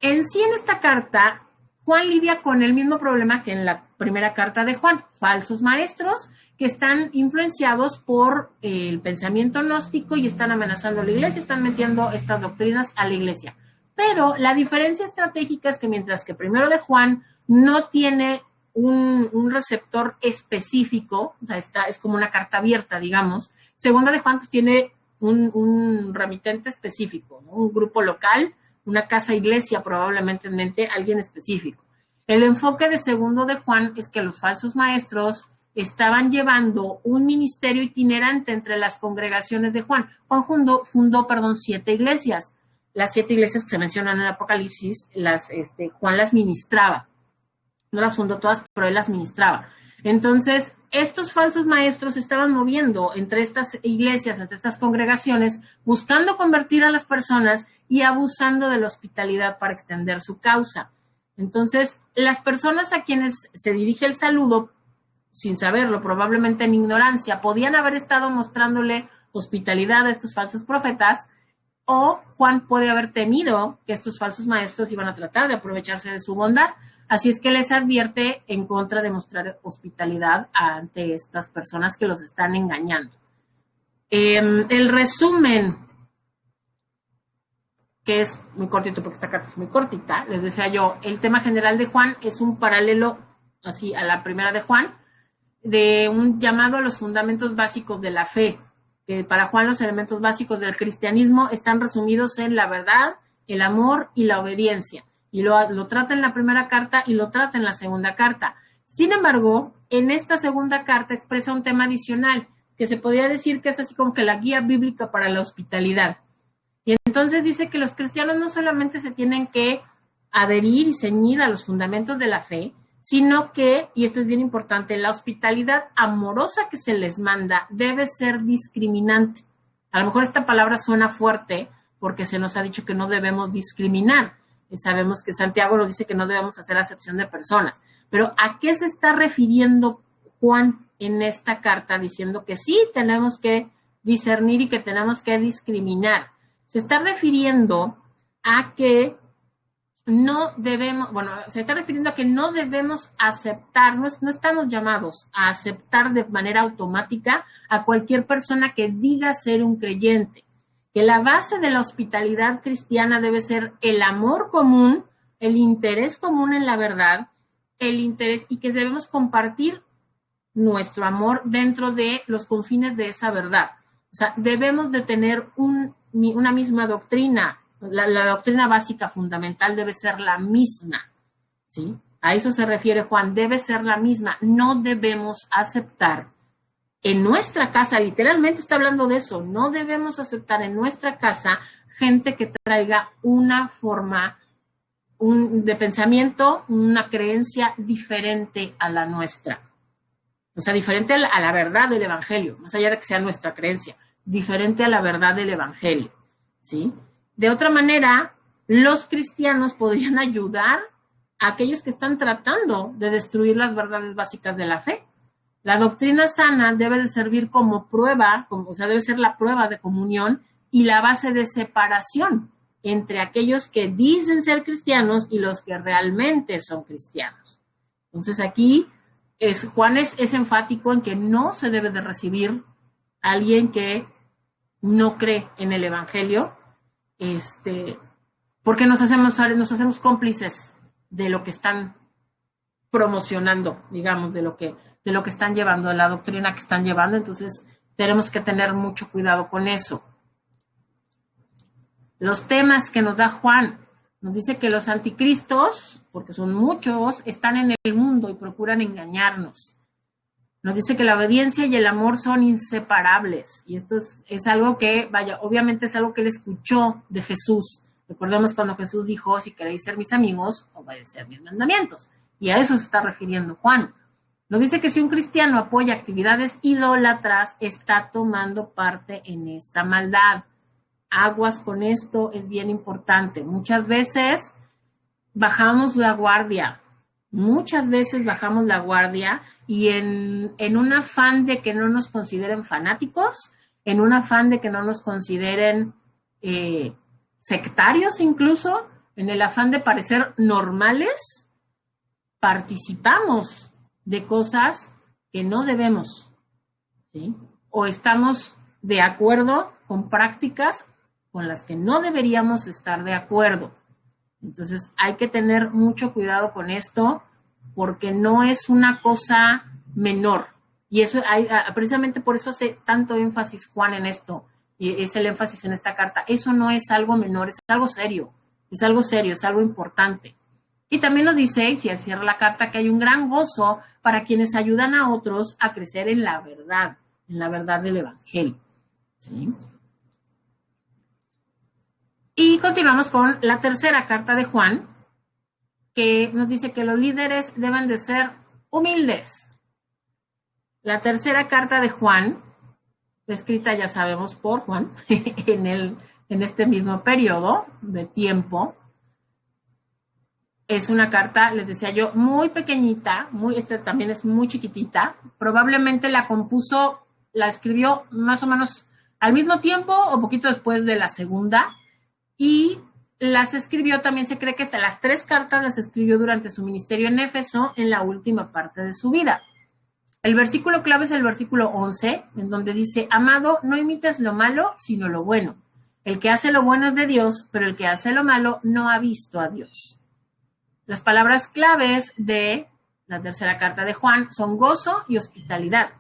En sí, en esta carta, Juan lidia con el mismo problema que en la primera carta de Juan, falsos maestros que están influenciados por el pensamiento gnóstico y están amenazando a la iglesia, están metiendo estas doctrinas a la iglesia. Pero la diferencia estratégica es que mientras que primero de Juan no tiene un receptor específico, o sea, es como una carta abierta, digamos, segunda de Juan pues, tiene un remitente específico, ¿no? Un grupo local, una casa iglesia probablemente en mente, alguien específico. El enfoque de segundo de Juan es que los falsos maestros estaban llevando un ministerio itinerante entre las congregaciones de Juan. Juan fundó 7 iglesias. Las 7 iglesias que se mencionan en el Apocalipsis, Juan las ministraba. No las fundó todas, pero él las ministraba. Entonces, estos falsos maestros estaban moviendo entre estas iglesias, entre estas congregaciones, buscando convertir a las personas y abusando de la hospitalidad para extender su causa. Entonces, las personas a quienes se dirige el saludo, sin saberlo, probablemente en ignorancia, podían haber estado mostrándole hospitalidad a estos falsos profetas, o Juan puede haber temido que estos falsos maestros iban a tratar de aprovecharse de su bondad. Así es que les advierte en contra de mostrar hospitalidad ante estas personas que los están engañando. El resumen, que es muy cortito porque esta carta es muy cortita, les decía yo, el tema general de Juan es un paralelo así a la primera de Juan, de un llamado a los fundamentos básicos de la fe, que para Juan los elementos básicos del cristianismo están resumidos en la verdad, el amor y la obediencia. Y lo trata en la primera carta y lo trata en la segunda carta. Sin embargo, en esta segunda carta expresa un tema adicional, que se podría decir que es así como que la guía bíblica para la hospitalidad. Y entonces dice que los cristianos no solamente se tienen que adherir y ceñir a los fundamentos de la fe, sino que, y esto es bien importante, la hospitalidad amorosa que se les manda debe ser discriminante. A lo mejor esta palabra suena fuerte porque se nos ha dicho que no debemos discriminar. Sabemos que Santiago nos dice que no debemos hacer acepción de personas. Pero ¿a qué se está refiriendo Juan en esta carta diciendo que sí tenemos que discernir y que tenemos que discriminar? Se está refiriendo a que no debemos, se está refiriendo a que no debemos aceptar, no estamos llamados a aceptar de manera automática a cualquier persona que diga ser un creyente. Que la base de la hospitalidad cristiana debe ser el amor común, el interés común en la verdad, el interés, y que debemos compartir nuestro amor dentro de los confines de esa verdad. O sea, debemos de tener una misma doctrina. La doctrina básica fundamental debe ser la misma, ¿sí? A eso se refiere Juan, debe ser la misma. No debemos aceptar en nuestra casa, literalmente está hablando de eso, no debemos aceptar en nuestra casa gente que traiga una forma de pensamiento, una creencia diferente a la nuestra. O sea, diferente a la verdad del Evangelio, más allá de que sea nuestra creencia, diferente a la verdad del Evangelio, ¿sí? De otra manera, los cristianos podrían ayudar a aquellos que están tratando de destruir las verdades básicas de la fe. La doctrina sana debe de servir como prueba, debe ser la prueba de comunión y la base de separación entre aquellos que dicen ser cristianos y los que realmente son cristianos. Entonces aquí Juan es enfático en que no se debe de recibir a alguien que no cree en el Evangelio, porque nos hacemos cómplices de lo que están promocionando, digamos, de lo que están llevando, de la doctrina que están llevando. Entonces tenemos que tener mucho cuidado con eso. Los temas que nos da Juan, nos dice que los anticristos, porque son muchos, están en el mundo y procuran engañarnos. Nos dice que la obediencia y el amor son inseparables. Y esto es algo que, obviamente es algo que él escuchó de Jesús. Recordemos cuando Jesús dijo, si queréis ser mis amigos, obedecer mis mandamientos. Y a eso se está refiriendo Juan. Nos dice que si un cristiano apoya actividades idólatras, está tomando parte en esta maldad. Aguas con esto, es bien importante. Muchas veces bajamos la guardia. Y en un afán de que no nos consideren fanáticos, en un afán de que no nos consideren sectarios incluso, en el afán de parecer normales, participamos de cosas que no debemos, ¿sí? O estamos de acuerdo con prácticas con las que no deberíamos estar de acuerdo. Entonces hay que tener mucho cuidado con esto porque no es una cosa menor. Y eso precisamente por eso hace tanto énfasis Juan en esto, y es el énfasis en esta carta. Eso no es algo menor, es algo serio, es algo serio, es algo importante. Y también nos dice, si cierra la carta, que hay un gran gozo para quienes ayudan a otros a crecer en la verdad del Evangelio. ¿Sí? Y continuamos con la tercera carta de Juan, que nos dice que los líderes deben de ser humildes. La tercera carta de Juan, escrita, ya sabemos, por Juan, en este mismo periodo de tiempo, es una carta, les decía yo, muy pequeñita, esta también es muy chiquitita, probablemente la escribió más o menos al mismo tiempo o poquito después de la segunda, y las escribió, también se cree que hasta las 3 cartas las escribió durante su ministerio en Éfeso, en la última parte de su vida. El versículo clave es el versículo 11, en donde dice, amado, no imites lo malo, sino lo bueno. El que hace lo bueno es de Dios, pero el que hace lo malo no ha visto a Dios. Las palabras claves de la tercera carta de Juan son gozo y hospitalidad.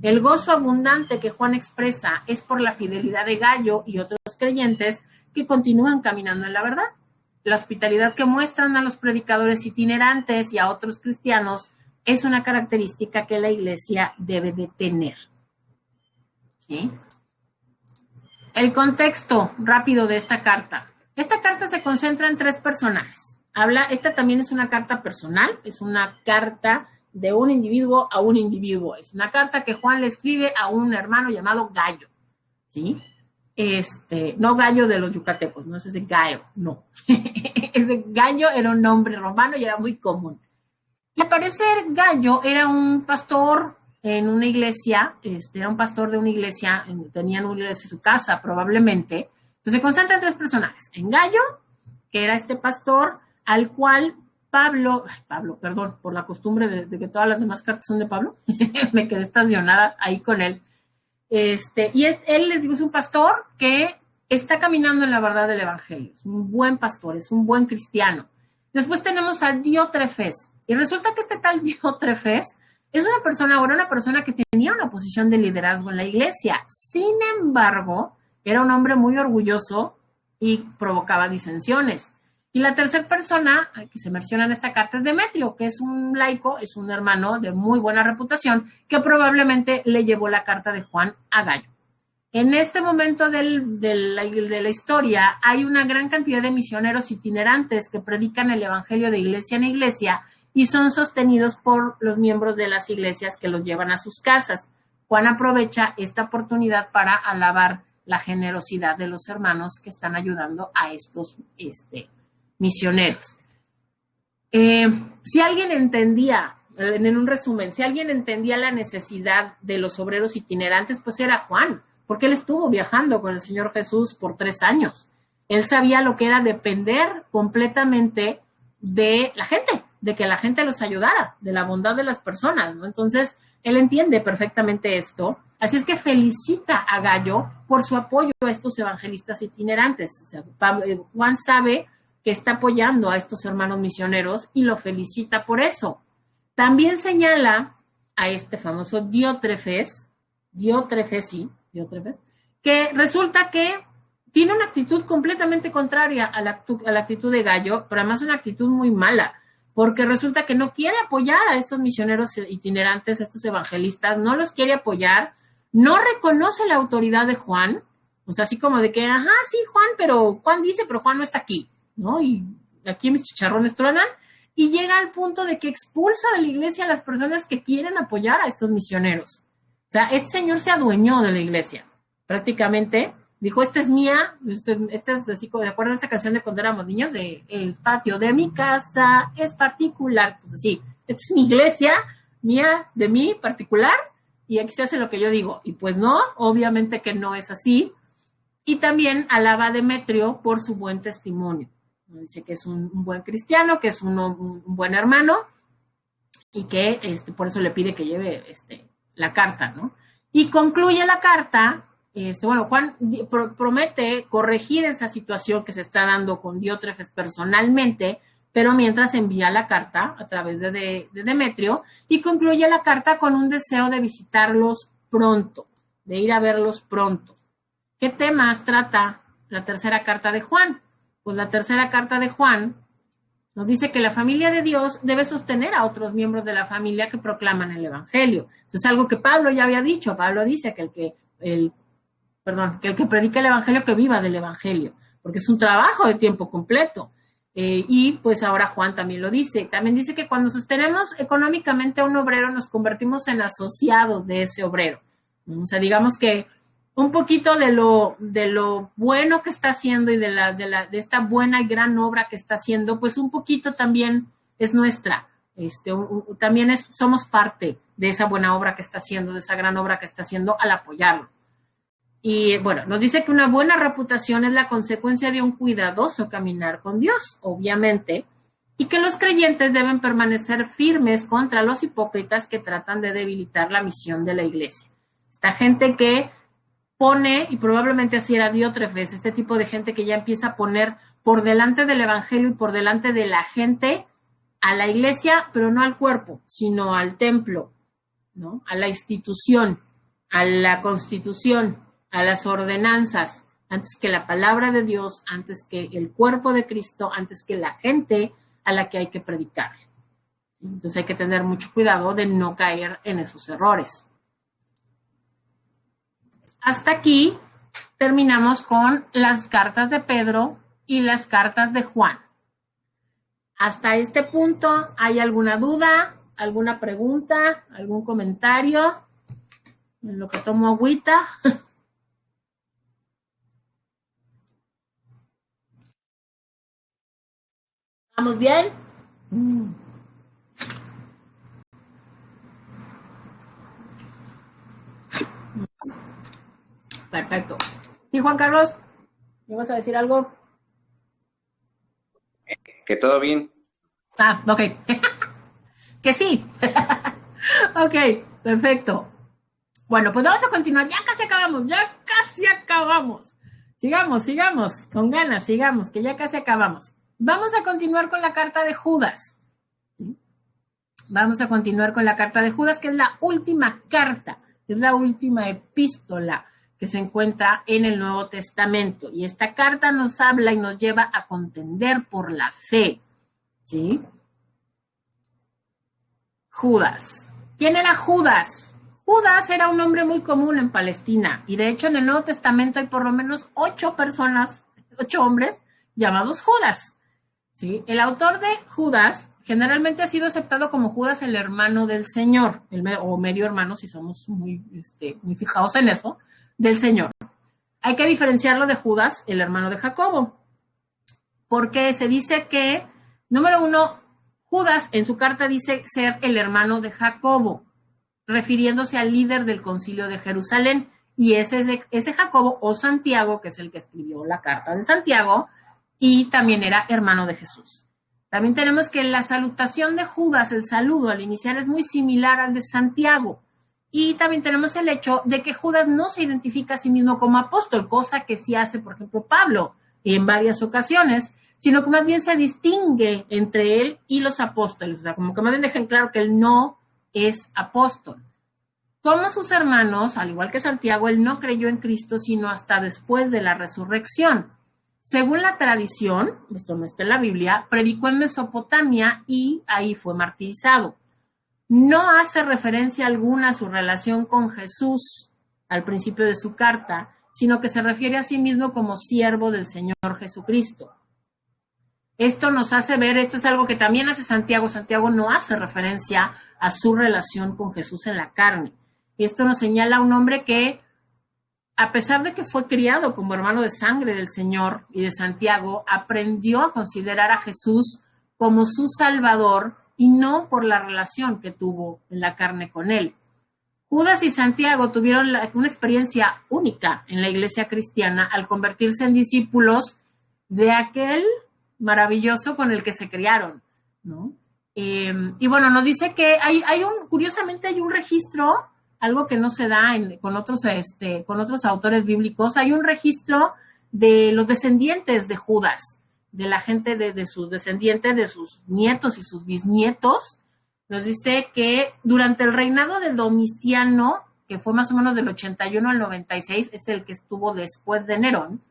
El gozo abundante que Juan expresa es por la fidelidad de Gayo y otros creyentes que continúan caminando en la verdad. La hospitalidad que muestran a los predicadores itinerantes y a otros cristianos es una característica que la iglesia debe de tener. ¿Sí? El contexto rápido de esta carta. Esta carta se concentra en 3 personajes. Esta también es una carta personal, es una carta de un individuo a un individuo. Es una carta que Juan le escribe a un hermano llamado Gayo, ¿sí? No Gallo de los yucatecos, no es ese Gayo, no. Ese Gallo era un nombre romano y era muy común. Y al parecer Gallo era un pastor en una iglesia, era un pastor de una iglesia, tenían una iglesia en su casa probablemente. Entonces se concentra en 3 personajes. En Gallo, que era este pastor, al cual Pablo, perdón, por la costumbre de que todas las demás cartas son de Pablo, me quedé estacionada ahí con él. Él, les digo, es un pastor que está caminando en la verdad del Evangelio. Es un buen pastor, es un buen cristiano. Después tenemos a Diótrefes. Y resulta que este tal Diótrefes es una persona que tenía una posición de liderazgo en la iglesia. Sin embargo, era un hombre muy orgulloso y provocaba disensiones. Y la tercera persona que se menciona en esta carta es Demetrio, que es un laico, es un hermano de muy buena reputación, que probablemente le llevó la carta de Juan a Gallo. En este momento de la historia hay una gran cantidad de misioneros itinerantes que predican el evangelio de iglesia en iglesia y son sostenidos por los miembros de las iglesias que los llevan a sus casas. Juan aprovecha esta oportunidad para alabar la generosidad de los hermanos que están ayudando a estos misioneros. Si alguien entendía, en un resumen, si alguien entendía la necesidad de los obreros itinerantes, pues era Juan, porque él estuvo viajando con el Señor Jesús por 3 años. Él sabía lo que era depender completamente de la gente, de que la gente los ayudara, de la bondad de las personas, ¿no? Entonces, él entiende perfectamente esto. Así es que felicita a Gallo por su apoyo a estos evangelistas itinerantes. O sea, Juan sabe que está apoyando a estos hermanos misioneros y lo felicita por eso. También señala a este famoso Diótrefes, que resulta que tiene una actitud completamente contraria a la actitud de Gallo, pero además una actitud muy mala, porque resulta que no quiere apoyar a estos misioneros itinerantes, a estos evangelistas, no los quiere apoyar, no reconoce la autoridad de Juan, o sea, así como de que, ajá, sí, Juan, pero Juan dice, pero Juan no está aquí, ¿no? Y aquí mis chicharrones truenan, y llega al punto de que expulsa de la iglesia a las personas que quieren apoyar a estos misioneros. O sea, este señor se adueñó de la iglesia, prácticamente. Dijo, esta es mía, esta es así, ¿de acuerdo a esa canción de cuando éramos niños? De el patio de mi casa es particular. Pues así, esta es mi iglesia, mía, de mí, particular, y aquí se hace lo que yo digo. Y pues no, obviamente que no es así. Y también alaba a Demetrio por su buen testimonio. Dice que es un buen cristiano, que es un buen hermano, y que por eso le pide que lleve la carta, ¿no? Y concluye la carta, Juan promete corregir esa situación que se está dando con Diótrefes personalmente, pero mientras envía la carta a través de Demetrio y concluye la carta con un deseo de visitarlos pronto, de ir a verlos pronto. ¿Qué temas trata la tercera carta de Juan? Pues la tercera carta de Juan nos dice que la familia de Dios debe sostener a otros miembros de la familia que proclaman el Evangelio. Eso es algo que Pablo ya había dicho. Pablo dice que el que predica el Evangelio, que viva del Evangelio, porque es un trabajo de tiempo completo. Y pues ahora Juan también lo dice. También dice que cuando sostenemos económicamente a un obrero, nos convertimos en asociados de ese obrero. O sea, digamos que un poquito de lo bueno que está haciendo y de esta buena y gran obra que está haciendo, pues un poquito también es nuestra. También somos parte de esa buena obra que está haciendo, de esa gran obra que está haciendo al apoyarlo. Y bueno, nos dice que una buena reputación es la consecuencia de un cuidadoso caminar con Dios, obviamente, y que los creyentes deben permanecer firmes contra los hipócritas que tratan de debilitar la misión de la iglesia. Esta gente que pone, y probablemente así era Diótrefes, este tipo de gente que ya empieza a poner por delante del evangelio y por delante de la gente a la iglesia, pero no al cuerpo, sino al templo, ¿no? A la institución, a la constitución, a las ordenanzas, antes que la palabra de Dios, antes que el cuerpo de Cristo, antes que la gente a la que hay que predicar. Entonces hay que tener mucho cuidado de no caer en esos errores. Hasta aquí terminamos con las cartas de Pedro y las cartas de Juan. Hasta este punto, ¿hay alguna duda, alguna pregunta, algún comentario? En lo que tomo agüita. ¿Estamos bien? Perfecto. Sí, Juan Carlos, ¿me vas a decir algo? Que todo bien. Ah, ok. Que sí. Ok, perfecto. Bueno, pues vamos a continuar. Ya casi acabamos. Sigamos, con ganas, sigamos, que ya casi acabamos. Vamos a continuar con la carta de Judas. Vamos a continuar con la carta de Judas, que es la última carta, es la última epístola que se encuentra en el Nuevo Testamento. Y esta carta nos habla y nos lleva a contender por la fe. ¿Sí? Judas. ¿Quién era Judas? Judas era un nombre muy común en Palestina. Y de hecho en el Nuevo Testamento hay por lo menos 8 hombres llamados Judas. ¿Sí? El autor de Judas generalmente ha sido aceptado como Judas, el hermano del Señor, o medio hermano, si somos muy fijados en eso, del Señor. Hay que diferenciarlo de Judas, el hermano de Jacobo, porque se dice que, número uno, Judas en su carta dice ser el hermano de Jacobo, refiriéndose al líder del concilio de Jerusalén, y ese Jacobo o Santiago, que es el que escribió la carta de Santiago, y también era hermano de Jesús. También tenemos que la salutación de Judas, el saludo al iniciar, es muy similar al de Santiago. Y también tenemos el hecho de que Judas no se identifica a sí mismo como apóstol, cosa que sí hace, por ejemplo, Pablo en varias ocasiones, sino que más bien se distingue entre él y los apóstoles. O sea, como que más bien dejan claro que él no es apóstol. Como sus hermanos, al igual que Santiago, él no creyó en Cristo sino hasta después de la resurrección. Según la tradición, esto no está en la Biblia, predicó en Mesopotamia y ahí fue martirizado. No hace referencia alguna a su relación con Jesús al principio de su carta, sino que se refiere a sí mismo como siervo del Señor Jesucristo. Esto nos hace ver, esto es algo que también hace Santiago. Santiago no hace referencia a su relación con Jesús en la carne. Esto nos señala a un hombre que, a pesar de que fue criado como hermano de sangre del Señor y de Santiago, aprendió a considerar a Jesús como su Salvador y no por la relación que tuvo en la carne con él. Judas y Santiago tuvieron una experiencia única en la iglesia cristiana al convertirse en discípulos de aquel maravilloso con el que se criaron, ¿no? Y bueno, nos dice que curiosamente hay un registro, algo que no se da con otros autores bíblicos, hay un registro de los descendientes de Judas, de la gente de sus descendientes, de sus nietos y sus bisnietos. Nos dice que durante el reinado de Domiciano, que fue más o menos del 81 al 96, es el que estuvo después de Nerón,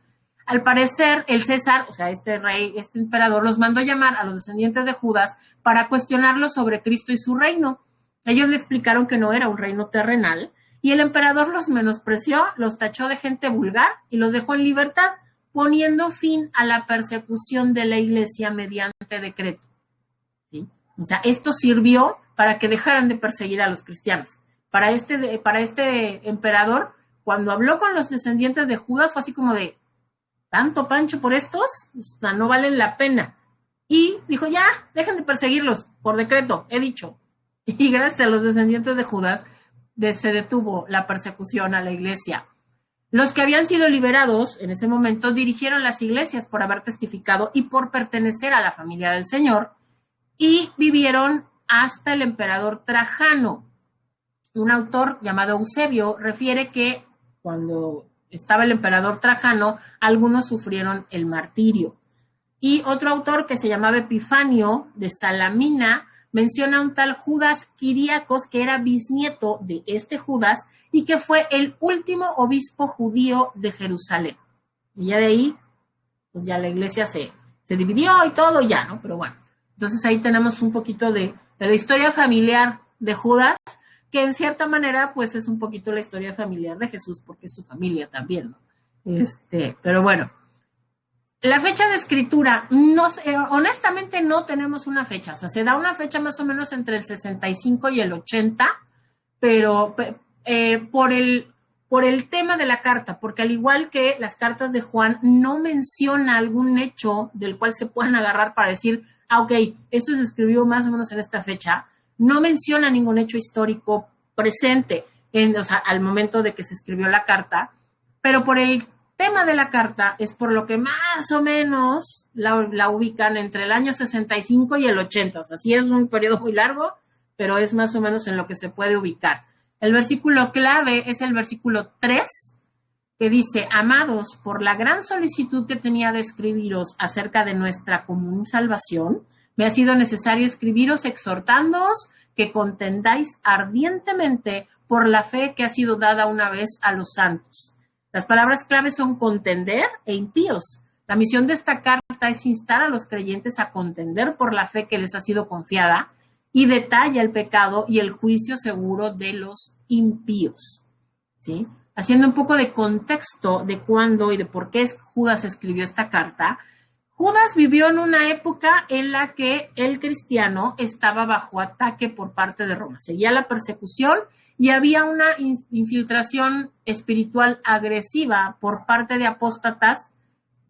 al parecer, el César, o sea, este rey, este emperador, los mandó llamar a los descendientes de Judas para cuestionarlos sobre Cristo y su reino. Ellos le explicaron que no era un reino terrenal y el emperador los menospreció, los tachó de gente vulgar y los dejó en libertad, poniendo fin a la persecución de la iglesia mediante decreto. ¿Sí? O sea, esto sirvió para que dejaran de perseguir a los cristianos. Para este emperador, cuando habló con los descendientes de Judas, fue así como de, ¿tanto pancho por estos? O sea, no valen la pena. Y dijo, ya, dejen de perseguirlos, por decreto, he dicho. Y gracias a los descendientes de Judas, se detuvo la persecución a la iglesia. Los que habían sido liberados en ese momento dirigieron las iglesias por haber testificado y por pertenecer a la familia del Señor, y vivieron hasta el emperador Trajano. Un autor llamado Eusebio refiere que cuando estaba el emperador Trajano, algunos sufrieron el martirio. Y otro autor que se llamaba Epifanio de Salamina menciona a un tal Judas Quiriacos, que era bisnieto de este Judas y que fue el último obispo judío de Jerusalén. Y ya de ahí, pues ya la iglesia se dividió y todo ya, ¿no? Pero bueno, entonces ahí tenemos un poquito de la historia familiar de Judas, que en cierta manera pues es un poquito la historia familiar de Jesús, porque es su familia también, ¿no? Pero bueno, la fecha de escritura, honestamente no tenemos una fecha, o sea, se da una fecha más o menos entre el 65 y el 80, pero por el tema de la carta, porque al igual que las cartas de Juan, no menciona algún hecho del cual se puedan agarrar para decir, ok, esto se escribió más o menos en esta fecha. No menciona ningún hecho histórico presente al momento de que se escribió la carta, pero por el tema de la carta es por lo que más o menos la ubican entre el año 65 y el 80. O sea, sí es un periodo muy largo, pero es más o menos en lo que se puede ubicar. El versículo clave es el versículo 3, que dice, amados, por la gran solicitud que tenía de escribiros acerca de nuestra común salvación, me ha sido necesario escribiros exhortándoos que contendáis ardientemente por la fe que ha sido dada una vez a los santos. Las palabras claves son contender e impíos. La misión de esta carta es instar a los creyentes a contender por la fe que les ha sido confiada y detalla el pecado y el juicio seguro de los impíos. ¿Sí? Haciendo un poco de contexto de cuándo y de por qué Judas escribió esta carta. Judas vivió en una época en la que el cristiano estaba bajo ataque por parte de Roma. Seguía la persecución y había una infiltración espiritual agresiva por parte de apóstatas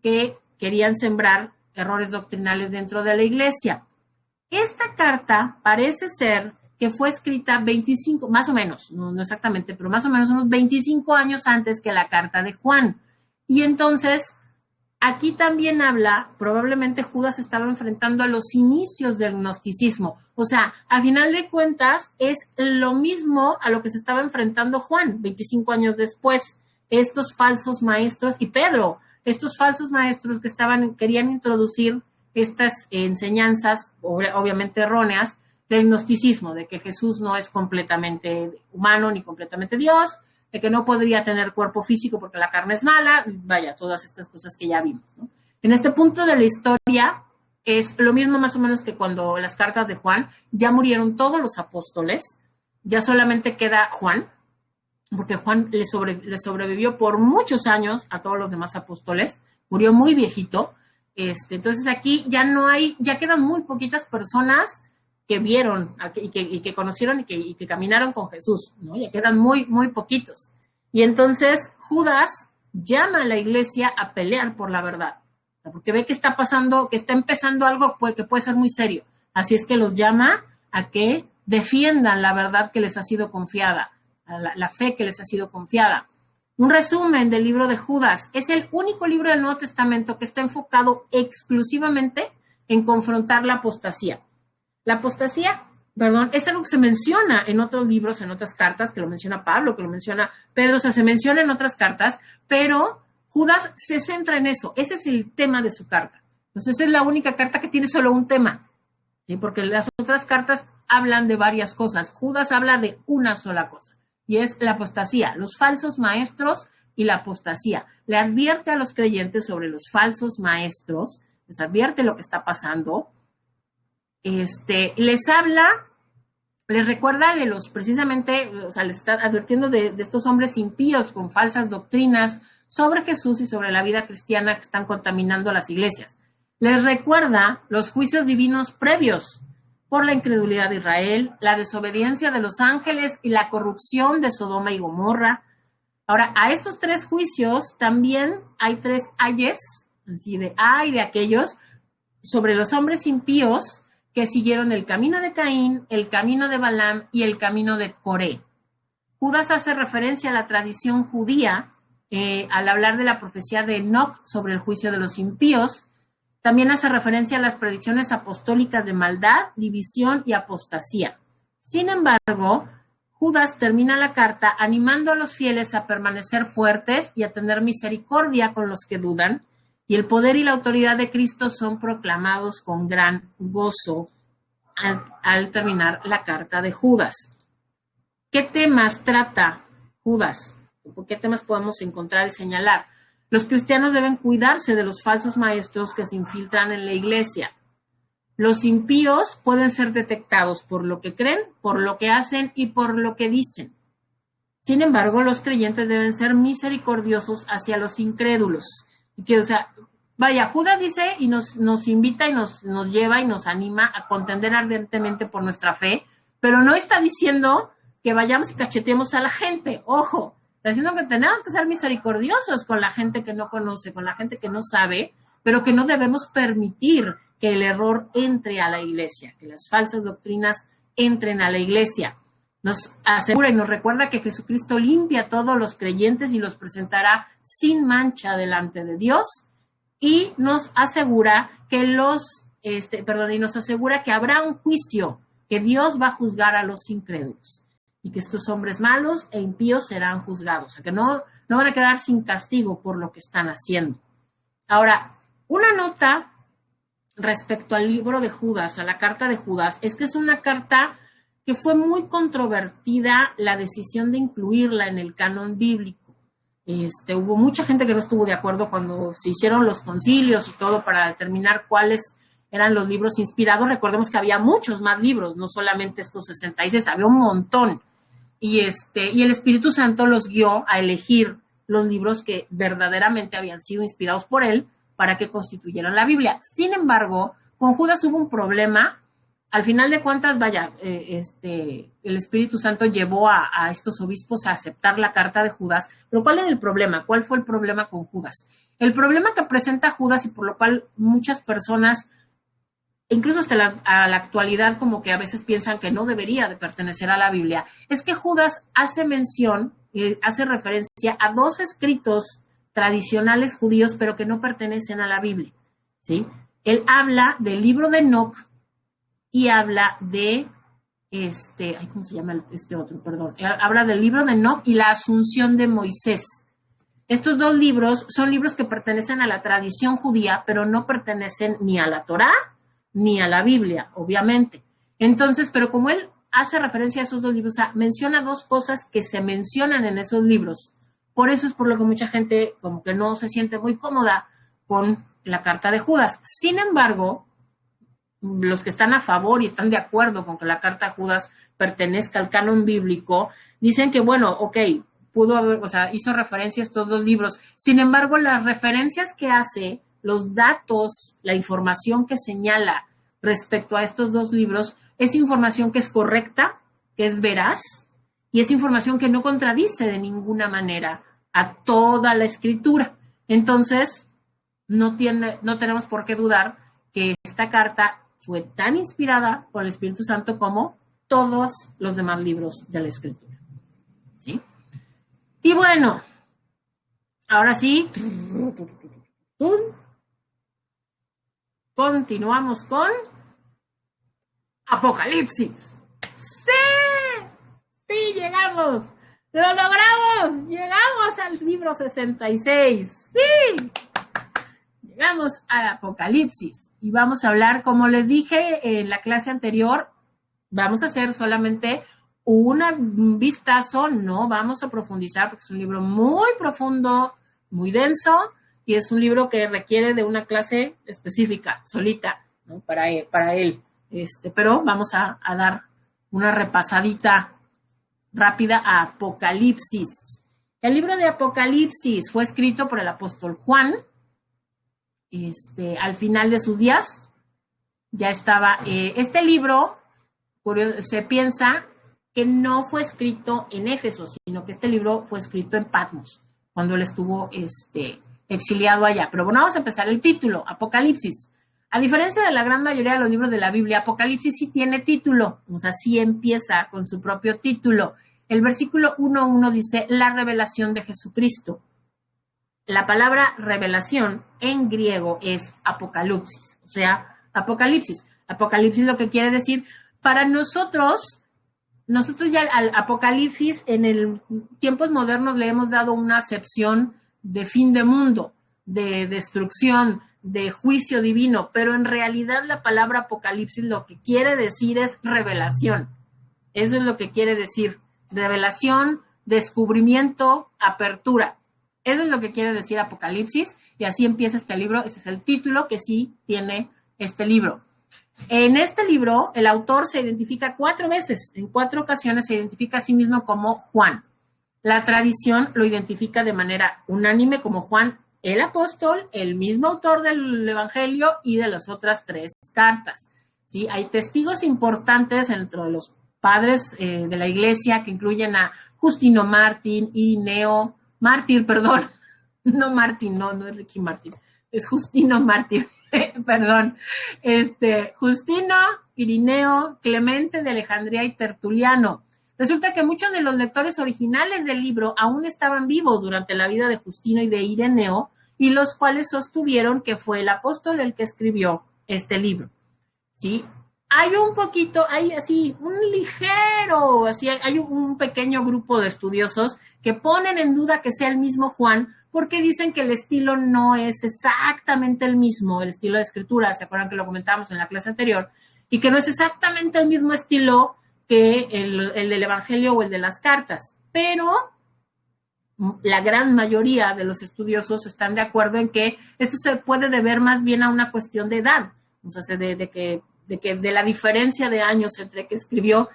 que querían sembrar errores doctrinales dentro de la iglesia. Esta carta parece ser que fue escrita 25, más o menos, no exactamente, pero más o menos unos 25 años antes que la carta de Juan. Y entonces, aquí también habla, probablemente Judas estaba enfrentando a los inicios del gnosticismo. O sea, a final de cuentas, es lo mismo a lo que se estaba enfrentando Juan 25 años después. Estos falsos maestros, y Pedro, estos falsos maestros que querían introducir estas enseñanzas, obviamente erróneas, del gnosticismo, de que Jesús no es completamente humano ni completamente Dios, de que no podría tener cuerpo físico porque la carne es mala, vaya, todas estas cosas que ya vimos, ¿no? En este punto de la historia es lo mismo más o menos que cuando las cartas de Juan, ya murieron todos los apóstoles, ya solamente queda Juan, porque Juan le sobrevivió por muchos años a todos los demás apóstoles, murió muy viejito. Entonces aquí ya quedan muy poquitas personas que vieron y que conocieron y que caminaron con Jesús, ¿no? Ya quedan muy, muy poquitos. Y entonces Judas llama a la iglesia a pelear por la verdad, porque ve que está pasando, que está empezando algo que puede ser muy serio. Así es que los llama a que defiendan la verdad que les ha sido confiada, la fe que les ha sido confiada. Un resumen del libro de Judas. Es el único libro del Nuevo Testamento que está enfocado exclusivamente en confrontar la apostasía. La apostasía, perdón, es algo que se menciona en otros libros, en otras cartas, que lo menciona Pablo, que lo menciona Pedro, o sea, se menciona en otras cartas, pero Judas se centra en eso. Ese es el tema de su carta. Entonces, es la única carta que tiene solo un tema, ¿sí? Porque las otras cartas hablan de varias cosas. Judas habla de una sola cosa, y es la apostasía, los falsos maestros y la apostasía. Le advierte a los creyentes sobre los falsos maestros, les advierte lo que está pasando, les habla, les recuerda de los, precisamente, o sea, les está advirtiendo de estos hombres impíos con falsas doctrinas sobre Jesús y sobre la vida cristiana que están contaminando las iglesias. Les recuerda los juicios divinos previos por la incredulidad de Israel, la desobediencia de los ángeles y la corrupción de Sodoma y Gomorra. Ahora, a estos tres juicios también hay tres ayes, así de ay de aquellos, sobre los hombres impíos que siguieron el camino de Caín, el camino de Balaam y el camino de Coré. Judas hace referencia a la tradición judía al hablar de la profecía de Enoc sobre el juicio de los impíos. También hace referencia a las predicciones apostólicas de maldad, división y apostasía. Sin embargo, Judas termina la carta animando a los fieles a permanecer fuertes y a tener misericordia con los que dudan, y el poder y la autoridad de Cristo son proclamados con gran gozo al terminar la carta de Judas. ¿Qué temas trata Judas? ¿Qué temas podemos encontrar y señalar? Los cristianos deben cuidarse de los falsos maestros que se infiltran en la iglesia. Los impíos pueden ser detectados por lo que creen, por lo que hacen y por lo que dicen. Sin embargo, los creyentes deben ser misericordiosos hacia los incrédulos. Y que, o sea, vaya, Judas dice y nos invita y nos lleva y nos anima a contender ardientemente por nuestra fe, pero no está diciendo que vayamos y cacheteemos a la gente. Ojo, está diciendo que tenemos que ser misericordiosos con la gente que no conoce, con la gente que no sabe, pero que no debemos permitir que el error entre a la iglesia, que las falsas doctrinas entren a la iglesia. Nos asegura y nos recuerda que Jesucristo limpia a todos los creyentes y los presentará sin mancha delante de Dios, y nos asegura que y nos asegura que habrá un juicio, que Dios va a juzgar a los incrédulos y que estos hombres malos e impíos serán juzgados, o sea, que no van a quedar sin castigo por lo que están haciendo. Ahora, una nota respecto al libro de Judas, a la carta de Judas, es que es una carta que fue muy controvertida la decisión de incluirla en el canon bíblico. Hubo mucha gente que no estuvo de acuerdo cuando se hicieron los concilios y todo para determinar cuáles eran los libros inspirados. Recordemos que había muchos más libros, no solamente estos 66, había un montón. Y el Espíritu Santo los guió a elegir los libros que verdaderamente habían sido inspirados por él para que constituyeran la Biblia. Sin embargo, con Judas hubo un problema. Al final de cuentas, vaya, el Espíritu Santo llevó a estos obispos a aceptar la carta de Judas. Pero ¿cuál era el problema? ¿Cuál fue el problema con Judas? El problema que presenta Judas, y por lo cual muchas personas, incluso hasta a la actualidad, como que a veces piensan que no debería de pertenecer a la Biblia, es que Judas hace mención, hace referencia a dos escritos tradicionales judíos, pero que no pertenecen a la Biblia, ¿sí? Él habla del libro de Enoc y habla de, ¿cómo se llama otro? Perdón. Habla del libro de Enoc y la Asunción de Moisés. Estos dos libros son libros que pertenecen a la tradición judía, pero no pertenecen ni a la Torá ni a la Biblia, obviamente. Entonces, pero como él hace referencia a esos dos libros, o sea, menciona dos cosas que se mencionan en esos libros. Por eso es por lo que mucha gente como que no se siente muy cómoda con la carta de Judas. Sin embargo, los que están a favor y están de acuerdo con que la carta de Judas pertenezca al canon bíblico, dicen que, bueno, ok, pudo haber, o sea, hizo referencia a estos dos libros. Sin embargo, las referencias que hace, los datos, la información que señala respecto a estos dos libros, es información que es correcta, que es veraz, y es información que no contradice de ninguna manera a toda la escritura. Entonces, no tenemos por qué dudar que esta carta fue tan inspirada por el Espíritu Santo como todos los demás libros de la Escritura, ¿sí? Y bueno, ahora sí, continuamos con Apocalipsis. ¡Sí! ¡Sí, llegamos! ¡Lo logramos! ¡Llegamos al libro 66! ¡Sí! Llegamos al Apocalipsis y vamos a hablar, como les dije en la clase anterior, vamos a hacer solamente un vistazo, no vamos a profundizar porque es un libro muy profundo, muy denso y es un libro que requiere de una clase específica, solita, ¿no? para él. Pero vamos a dar una repasadita rápida a Apocalipsis. El libro de Apocalipsis fue escrito por el apóstol Juan. Al final de sus días ya estaba. Este libro, se piensa que no fue escrito en Éfeso, sino que este libro fue escrito en Patmos, cuando él estuvo exiliado allá. Pero bueno, vamos a empezar el título, Apocalipsis. A diferencia de la gran mayoría de los libros de la Biblia, Apocalipsis sí tiene título, o sea, sí empieza con su propio título. El versículo 1.1 dice, la revelación de Jesucristo. La palabra revelación en griego es apocalipsis, o sea, Apocalipsis. Apocalipsis lo que quiere decir, para nosotros ya al Apocalipsis en tiempos modernos le hemos dado una acepción de fin de mundo, de destrucción, de juicio divino, pero en realidad la palabra Apocalipsis lo que quiere decir es revelación. Eso es lo que quiere decir, revelación, descubrimiento, apertura. Eso es lo que quiere decir Apocalipsis y así empieza este libro. Ese es el título que sí tiene este libro. En este libro, el autor se identifica 4 veces. En 4 ocasiones se identifica a sí mismo como Juan. La tradición lo identifica de manera unánime como Juan el apóstol, el mismo autor del Evangelio y de las otras 3 cartas. ¿Sí? Hay testigos importantes dentro de los padres de la iglesia que incluyen a Justino Mártir, no es Ricky Martin, es Justino Mártir, perdón, Justino, Irineo, Clemente de Alejandría y Tertuliano. Resulta que muchos de los lectores originales del libro aún estaban vivos durante la vida de Justino y de Ireneo, y los cuales sostuvieron que fue el apóstol el que escribió este libro. ¿Sí? Hay un pequeño grupo de estudiosos que ponen en duda que sea el mismo Juan porque dicen que el estilo no es exactamente el mismo, el estilo de escritura, ¿se acuerdan que lo comentábamos en la clase anterior? Y que no es exactamente el mismo estilo que el del Evangelio o el de las cartas, pero la gran mayoría de los estudiosos están de acuerdo en que esto se puede deber más bien a una cuestión de edad, o sea, de la diferencia de años entre que escribió,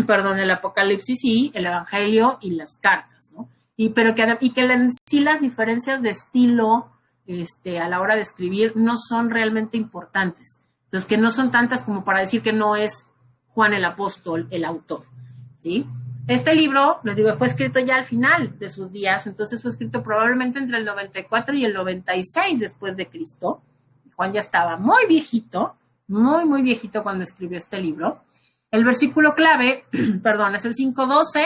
perdón, el Apocalipsis y el Evangelio y las cartas, ¿no? Sí las diferencias de estilo a la hora de escribir no son realmente importantes. Entonces, que no son tantas como para decir que no es Juan el apóstol el autor, ¿sí? Este libro, les digo, fue escrito ya al final de sus días, entonces fue escrito probablemente entre el 94 y el 96 después de Cristo. Juan ya estaba muy viejito, muy, muy viejito cuando escribió este libro. El versículo clave, perdón, es el 5:12,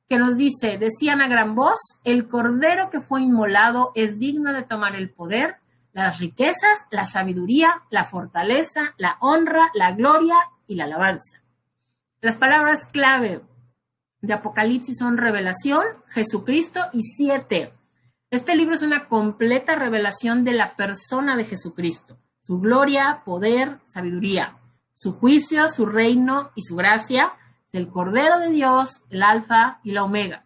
que nos dice, decían a gran voz, el cordero que fue inmolado es digno de tomar el poder, las riquezas, la sabiduría, la fortaleza, la honra, la gloria y la alabanza. Las palabras clave de Apocalipsis son revelación, Jesucristo y 7. Este libro es una completa revelación de la persona de Jesucristo, su gloria, poder, sabiduría, su juicio, su reino y su gracia. Es el Cordero de Dios, el Alfa y la Omega.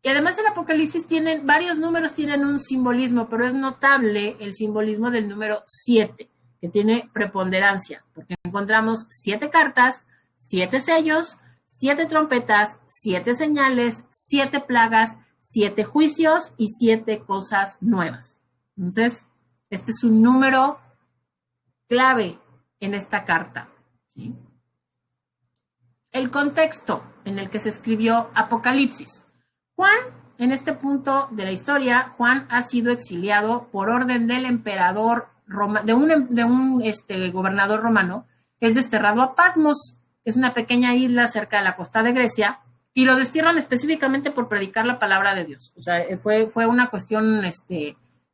Y además el Apocalipsis varios números tienen un simbolismo, pero es notable el simbolismo del número 7, que tiene preponderancia, porque encontramos 7 cartas, 7 sellos, 7 trompetas, 7 señales, 7 plagas, 7 juicios y 7 cosas nuevas. Entonces, este es un número clave en esta carta, ¿sí? El contexto en el que se escribió Apocalipsis. Juan, en este punto de la historia, Juan ha sido exiliado por orden del emperador de un gobernador romano, es desterrado a Patmos, es una pequeña isla cerca de la costa de Grecia, y lo destierran específicamente por predicar la palabra de Dios. O sea, fue una cuestión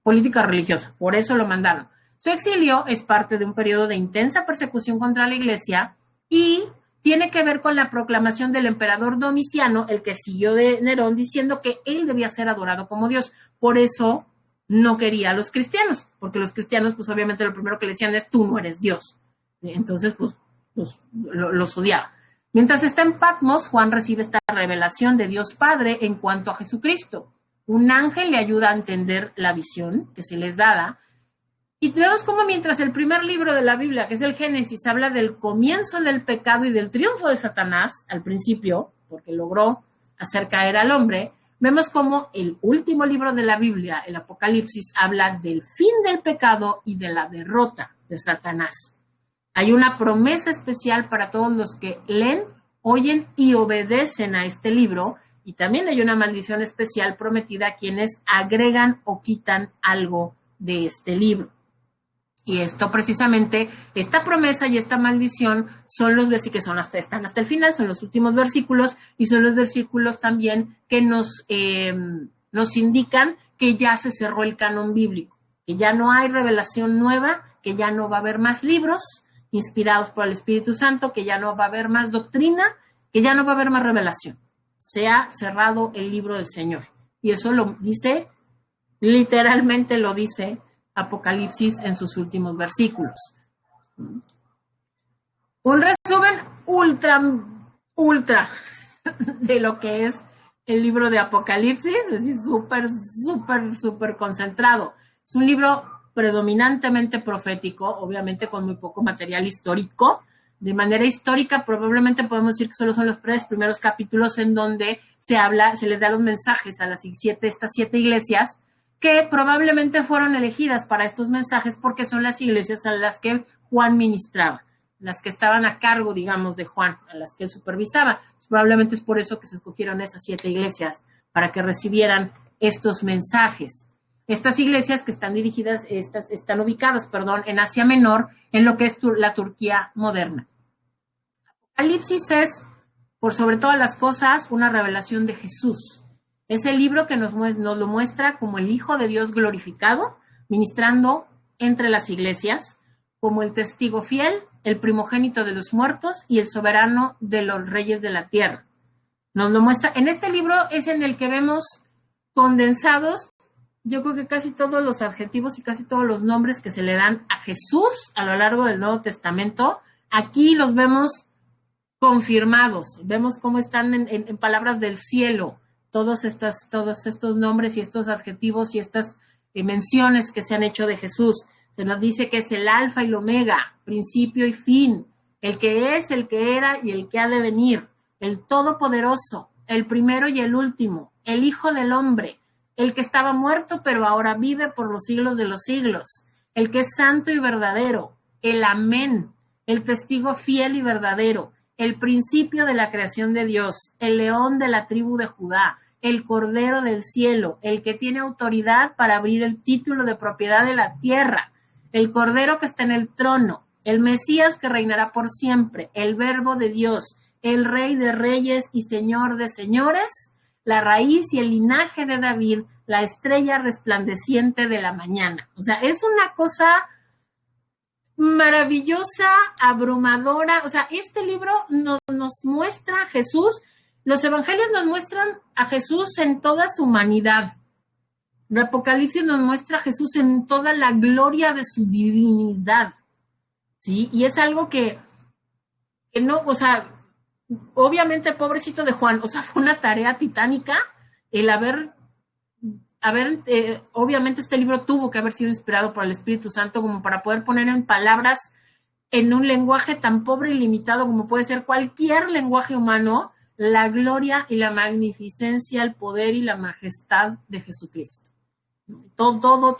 política religiosa, por eso lo mandaron. Su exilio es parte de un periodo de intensa persecución contra la iglesia y tiene que ver con la proclamación del emperador Domiciano, el que siguió de Nerón, diciendo que él debía ser adorado como Dios. Por eso no quería a los cristianos, porque los cristianos, pues obviamente lo primero que le decían es, tú no eres Dios. Entonces, pues los odiaba. Mientras está en Patmos, Juan recibe esta revelación de Dios Padre en cuanto a Jesucristo. Un ángel le ayuda a entender la visión que se les daba. Y vemos cómo mientras el primer libro de la Biblia, que es el Génesis, habla del comienzo del pecado y del triunfo de Satanás al principio, porque logró hacer caer al hombre, vemos cómo el último libro de la Biblia, el Apocalipsis, habla del fin del pecado y de la derrota de Satanás. Hay una promesa especial para todos los que leen, oyen y obedecen a este libro, y también hay una maldición especial prometida a quienes agregan o quitan algo de este libro. Y esto precisamente, esta promesa y esta maldición son los versículos que están hasta el final, son los últimos versículos, y son los versículos también que nos indican que ya se cerró el canon bíblico, que ya no hay revelación nueva, que ya no va a haber más libros inspirados por el Espíritu Santo, que ya no va a haber más doctrina, que ya no va a haber más revelación. Se ha cerrado el libro del Señor. Y eso lo dice, literalmente lo dice Apocalipsis en sus últimos versículos. Un resumen ultra de lo que es el libro de Apocalipsis, es decir, súper concentrado. Es un libro predominantemente profético, obviamente con muy poco material histórico. De manera histórica, probablemente podemos decir que solo son los tres primeros capítulos en donde se les da los mensajes a estas siete iglesias, que probablemente fueron elegidas para estos mensajes porque son las iglesias a las que Juan ministraba, las que estaban a cargo, digamos, de Juan, a las que él supervisaba. Probablemente es por eso que se escogieron esas siete iglesias, para que recibieran estos mensajes. Estas iglesias que están están ubicadas, en Asia Menor, en lo que es la Turquía moderna. Apocalipsis es, por sobre todas las cosas, una revelación de Jesús. Es el libro que nos lo muestra como el Hijo de Dios glorificado, ministrando entre las iglesias, como el testigo fiel, el primogénito de los muertos y el soberano de los reyes de la tierra. Nos lo muestra. En este libro es en el que vemos condensados, yo creo que casi todos los adjetivos y casi todos los nombres que se le dan a Jesús a lo largo del Nuevo Testamento. Aquí los vemos confirmados. Vemos cómo están en palabras del cielo todos estos nombres y estos adjetivos y estas menciones que se han hecho de Jesús. Se nos dice que es el alfa y el omega, principio y fin, el que es, el que era y el que ha de venir, el todopoderoso, el primero y el último, el Hijo del Hombre, el que estaba muerto pero ahora vive por los siglos de los siglos, el que es santo y verdadero, el amén, el testigo fiel y verdadero, el principio de la creación de Dios, el león de la tribu de Judá, el cordero del cielo, el que tiene autoridad para abrir el título de propiedad de la tierra, el cordero que está en el trono, el Mesías que reinará por siempre, el verbo de Dios, el rey de reyes y señor de señores, la raíz y el linaje de David, la estrella resplandeciente de la mañana. O sea, es una cosa maravillosa, abrumadora. O sea, este libro nos muestra a Jesús. Los evangelios nos muestran a Jesús en toda su humanidad. El Apocalipsis nos muestra a Jesús en toda la gloria de su divinidad, ¿sí? Y es algo que no, o sea, obviamente, pobrecito de Juan, o sea, fue una tarea titánica el obviamente este libro tuvo que haber sido inspirado por el Espíritu Santo como para poder poner en palabras, en un lenguaje tan pobre y limitado como puede ser cualquier lenguaje humano, la gloria y la magnificencia, el poder y la majestad de Jesucristo. Todo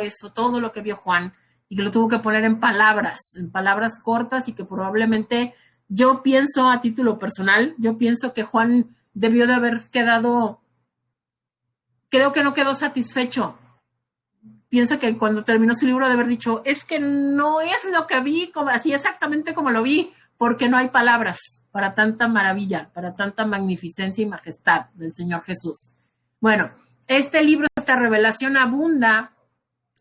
eso, todo lo que vio Juan, y que lo tuvo que poner en palabras cortas, y que probablemente, yo pienso a título personal, yo pienso que Juan debió de haber quedado, creo que no quedó satisfecho. Pienso que cuando terminó su libro de haber dicho, es que no es lo que vi, así exactamente como lo vi, porque no hay palabras para tanta maravilla, para tanta magnificencia y majestad del Señor Jesús. Bueno, este libro, esta revelación abunda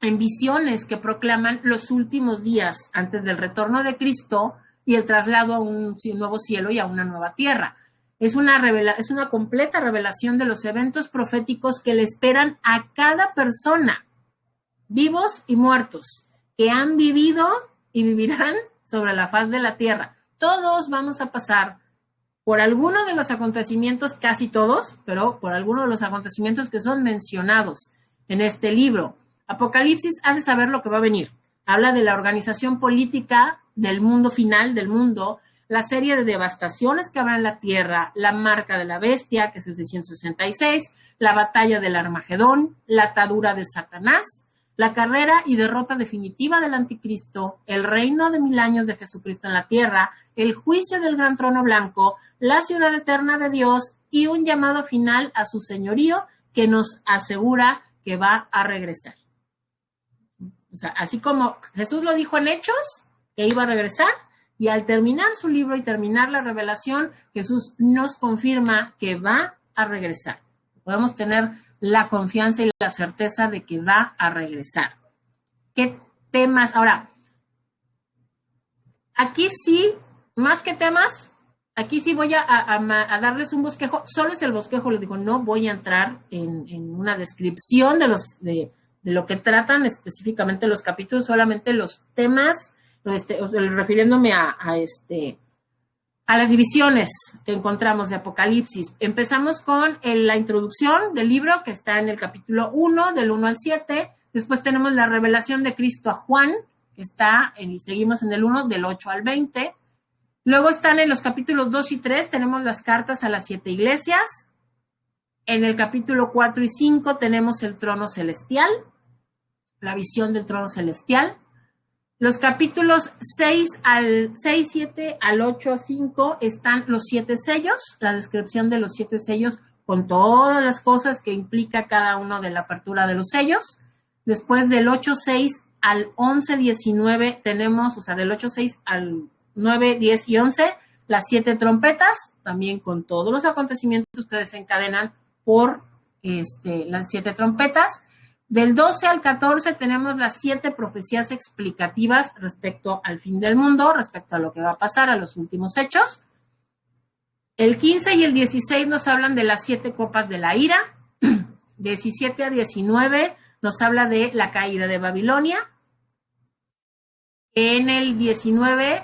en visiones que proclaman los últimos días antes del retorno de Cristo, y el traslado a un nuevo cielo y a una nueva tierra. Es una completa revelación de los eventos proféticos que le esperan a cada persona, vivos y muertos, que han vivido y vivirán sobre la faz de la tierra. Todos vamos a pasar por alguno de los acontecimientos, casi todos, pero por alguno de los acontecimientos que son mencionados en este libro. Apocalipsis hace saber lo que va a venir. Habla de la organización política del mundo final, del mundo, la serie de devastaciones que habrá en la tierra, la marca de la bestia, que es el 666, la batalla del Armagedón, la atadura de Satanás, la carrera y derrota definitiva del anticristo, el reino de 1000 años de Jesucristo en la tierra, el juicio del gran trono blanco, la ciudad eterna de Dios y un llamado final a su señorío que nos asegura que va a regresar. O sea, así como Jesús lo dijo en Hechos, que iba a regresar, y al terminar su libro y terminar la revelación, Jesús nos confirma que va a regresar. Podemos tener la confianza y la certeza de que va a regresar. ¿Qué temas? Ahora, aquí sí, más que temas, aquí sí voy a darles un bosquejo. Solo es el bosquejo, les digo, no voy a entrar en una descripción de lo que tratan específicamente los capítulos, solamente los temas, refiriéndome a las divisiones que encontramos de Apocalipsis. Empezamos con la introducción del libro, que está en el capítulo 1, del 1 al 7. Después tenemos la revelación de Cristo a Juan, que está, y seguimos en el 1, del 8 al 20. Luego están en los capítulos 2 y 3, tenemos las cartas a las 7 iglesias. En el capítulo 4 y 5 tenemos el trono celestial, la visión del trono celestial. Los capítulos 6, 7 al 8 a 5 están los 7 sellos, la descripción de los 7 sellos con todas las cosas que implica cada uno de la apertura de los sellos. Después del 8, 6 al 11, 19 tenemos, o sea, del 8, 6 al 9, 10 y 11, las 7 trompetas, también con todos los acontecimientos que desencadenan por las 7 trompetas. Del 12 al 14 tenemos las 7 profecías explicativas respecto al fin del mundo, respecto a lo que va a pasar, a los últimos hechos. El 15 y el 16 nos hablan de las 7 copas de la ira. 17 a 19 nos habla de la caída de Babilonia. En el 19,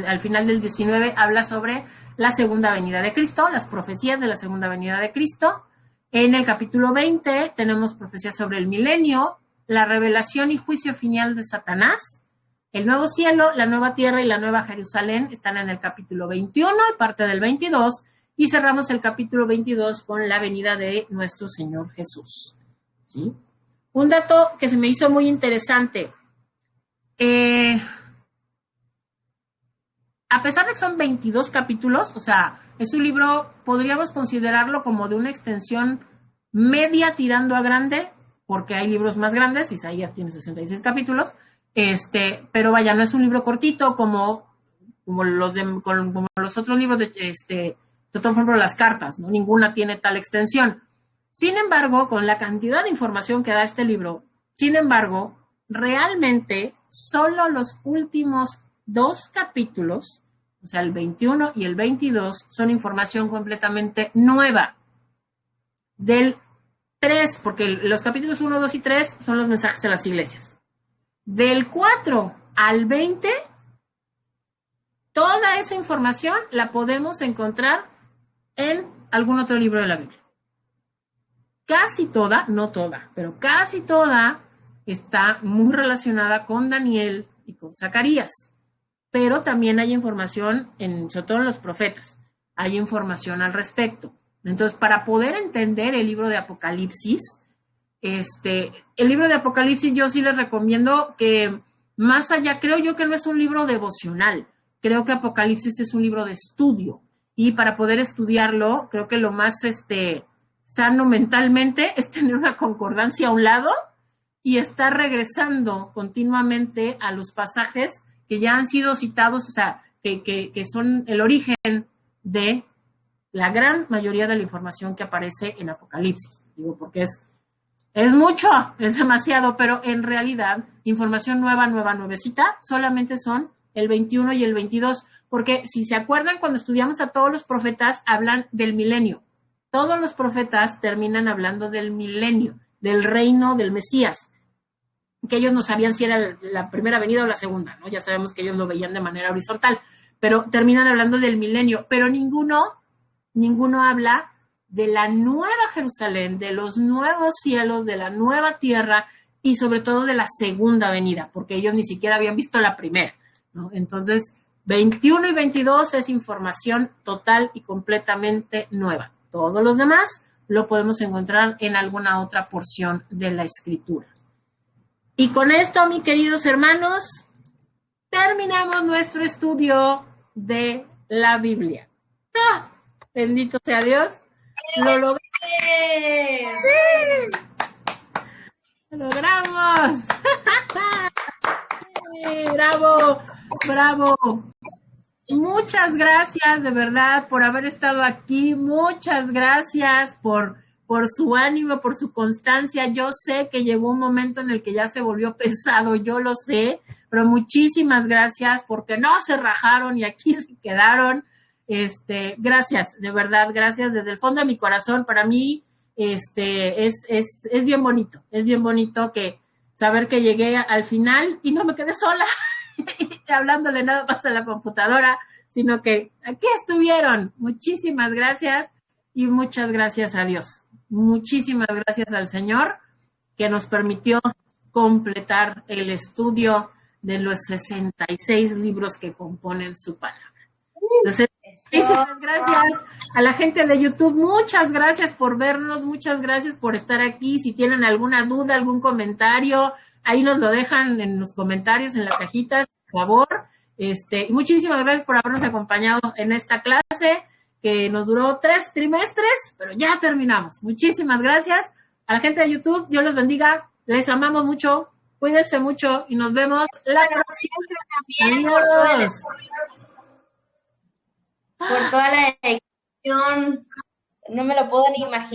al final del 19, habla sobre la segunda venida de Cristo, las profecías de la segunda venida de Cristo. En el capítulo 20 tenemos profecías sobre el milenio, la revelación y juicio final de Satanás, el nuevo cielo, la nueva tierra y la nueva Jerusalén están en el capítulo 21 y parte del 22, y cerramos el capítulo 22 con la venida de nuestro Señor Jesús. ¿Sí? Un dato que se me hizo muy interesante. A pesar de que son 22 capítulos, o sea, es un libro, podríamos considerarlo como de una extensión media tirando a grande, porque hay libros más grandes, Isaías tiene 66 capítulos, pero vaya, no es un libro cortito como los otros libros de por ejemplo, las cartas, ¿no? Ninguna tiene tal extensión. Sin embargo, con la cantidad de información que da este libro, realmente solo los últimos 2 capítulos, o sea, el 21 y el 22, son información completamente nueva. Del 3, porque los capítulos 1, 2 y 3 son los mensajes a las iglesias. Del 4 al 20, toda esa información la podemos encontrar en algún otro libro de la Biblia. Casi toda, no toda, pero casi toda está muy relacionada con Daniel y con Zacarías. Pero también hay información, sobre todo en los profetas, hay información al respecto. Entonces, para poder entender el libro de Apocalipsis, el libro de Apocalipsis yo sí les recomiendo que más allá, creo yo que no es un libro devocional, creo que Apocalipsis es un libro de estudio, y para poder estudiarlo, creo que lo más sano mentalmente es tener una concordancia a un lado y estar regresando continuamente a los pasajes que ya han sido citados, o sea, que son el origen de la gran mayoría de la información que aparece en Apocalipsis. Digo, porque es mucho, es demasiado, pero en realidad, información nuevecita, solamente son el 21 y el 22, porque si se acuerdan, cuando estudiamos a todos los profetas, hablan del milenio. Todos los profetas terminan hablando del milenio, del reino del Mesías, que ellos no sabían si era la primera venida o la segunda, ¿no? Ya sabemos que ellos lo veían de manera horizontal, pero terminan hablando del milenio, pero ninguno habla de la nueva Jerusalén, de los nuevos cielos, de la nueva tierra y sobre todo de la segunda venida, porque ellos ni siquiera habían visto la primera, ¿no? Entonces, 21 y 22 es información total y completamente nueva. Todos los demás lo podemos encontrar en alguna otra porción de la Escritura. Y con esto, mis queridos hermanos, terminamos nuestro estudio de la Biblia. ¡Ah! Bendito sea Dios. Lo logramos. ¡Sí! ¡Lo logramos! ¡Sí! ¡Bravo! ¡Bravo! Muchas gracias, de verdad, por haber estado aquí. Muchas gracias por su ánimo, por su constancia. Yo sé que llegó un momento en el que ya se volvió pesado, yo lo sé, pero muchísimas gracias porque no se rajaron y aquí se quedaron. Gracias, de verdad, gracias desde el fondo de mi corazón. Para mí, es bien bonito que saber que llegué al final y no me quedé sola hablándole nada más a la computadora, sino que aquí estuvieron. Muchísimas gracias y muchas gracias a Dios. Muchísimas gracias al Señor que nos permitió completar el estudio de los 66 libros que componen su palabra. Entonces, muchísimas gracias a la gente de YouTube. Muchas gracias por vernos, muchas gracias por estar aquí. Si tienen alguna duda, algún comentario, ahí nos lo dejan en los comentarios, en la cajita, por favor. Muchísimas gracias por habernos acompañado en esta clase que nos duró 3 trimestres, pero ya terminamos. Muchísimas gracias a la gente de YouTube. Dios los bendiga. Les amamos mucho. Cuídense mucho y nos vemos la próxima. Adiós. Por toda la dedicación. No me lo puedo ni imaginar.